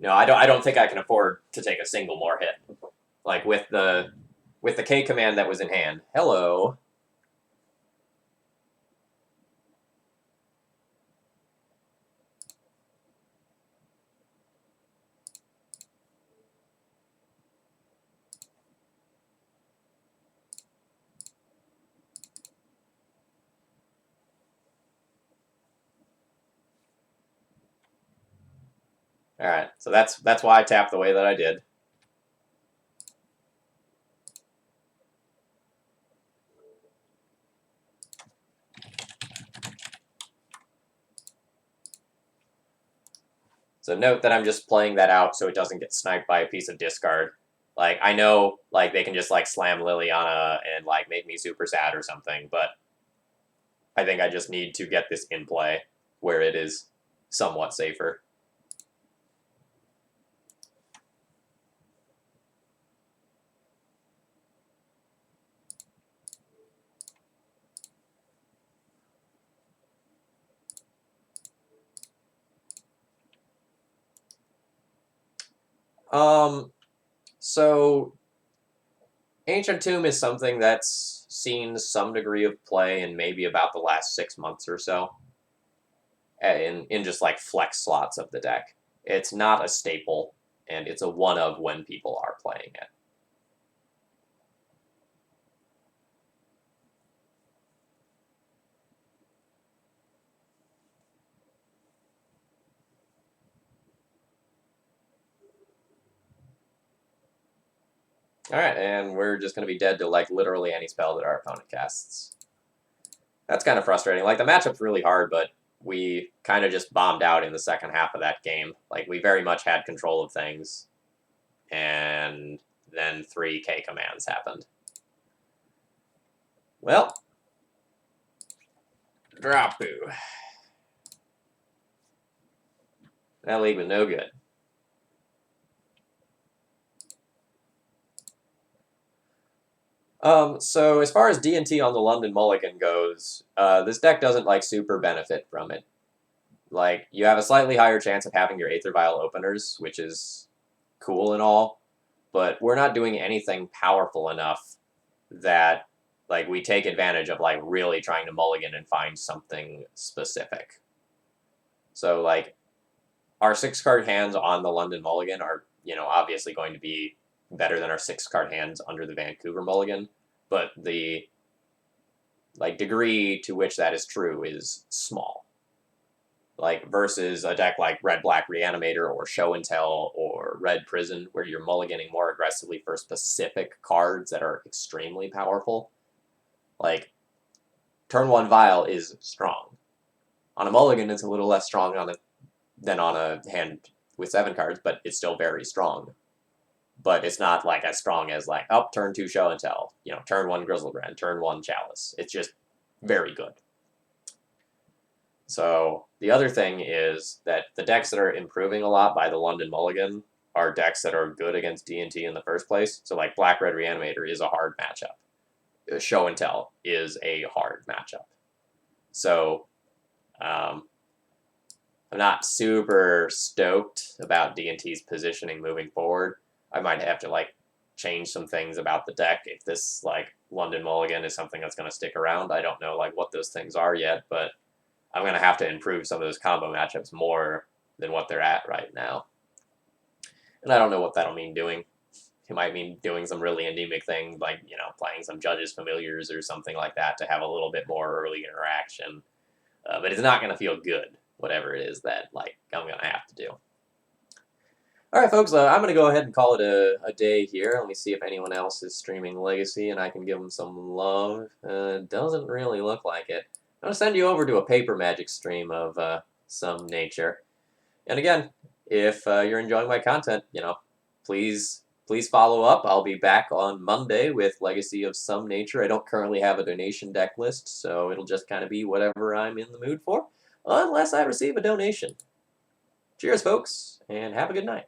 No, I don't think I can afford to take a single more hit. Like with the K command that was in hand. Hello. All right, so that's why I tapped the way that I did. So note that I'm just playing that out so it doesn't get sniped by a piece of discard. Like, I know, like, they can just, like, slam Liliana and, like, make me super sad or something, but I think I just need to get this in play where it is somewhat safer. So Ancient Tomb is something that's seen some degree of play in maybe about the last 6 months or so, in just like flex slots of the deck. It's not a staple, and it's a one of when people are playing it. Alright, and we're just going to be dead to like literally any spell that our opponent casts. That's kind of frustrating. Like, the matchup's really hard, but we kind of just bombed out in the second half of that game. Like, we very much had control of things, and then 3 K commands happened. Well, ThrabenU. That league was no good. So as far as D&T on the London Mulligan goes, this deck doesn't like super benefit from it. Like, you have a slightly higher chance of having your Aether Vial openers, which is cool and all, but we're not doing anything powerful enough that like we take advantage of like really trying to mulligan and find something specific. So like our 6-card hands on the London Mulligan are, you know, obviously going to be better than our 6-card hands under the Vancouver Mulligan, but the like degree to which that is true is small. Like, versus a deck like Red-Black Reanimator or Show and Tell or Red Prison, where you're mulliganing more aggressively for specific cards that are extremely powerful. Like, turn 1 Vial is strong. On a mulligan, it's a little less strong than on a hand with 7 cards, but it's still very strong. But it's not like as strong as like, oh, turn 2 Show and Tell, you know, turn 1 Grizzlebrand, turn 1 Chalice. It's just very good. So the other thing is that the decks that are improving a lot by the London Mulligan are decks that are good against D&T in the first place. So like Black-Red Reanimator is a hard matchup. Show and Tell is a hard matchup. So I'm not super stoked about D&T's positioning moving forward. I might have to like change some things about the deck if this like London Mulligan is something that's going to stick around. I don't know like what those things are yet, but I'm going to have to improve some of those combo matchups more than what they're at right now. And I don't know what that'll mean doing. It might mean doing some really anemic thing, like, you know, playing some Judges Familiars or something like that to have a little bit more early interaction. But it's not going to feel good, whatever it is that like I'm going to have to do. All right, folks, I'm going to go ahead and call it a day here. Let me see if anyone else is streaming Legacy and I can give them some love. Doesn't really look like it. I'm going to send you over to a paper magic stream of some nature. And again, if you're enjoying my content, please follow up. I'll be back on Monday with Legacy of some nature. I don't currently have a donation deck list, so it'll just kind of be whatever I'm in the mood for, unless I receive a donation. Cheers, folks, and have a good night.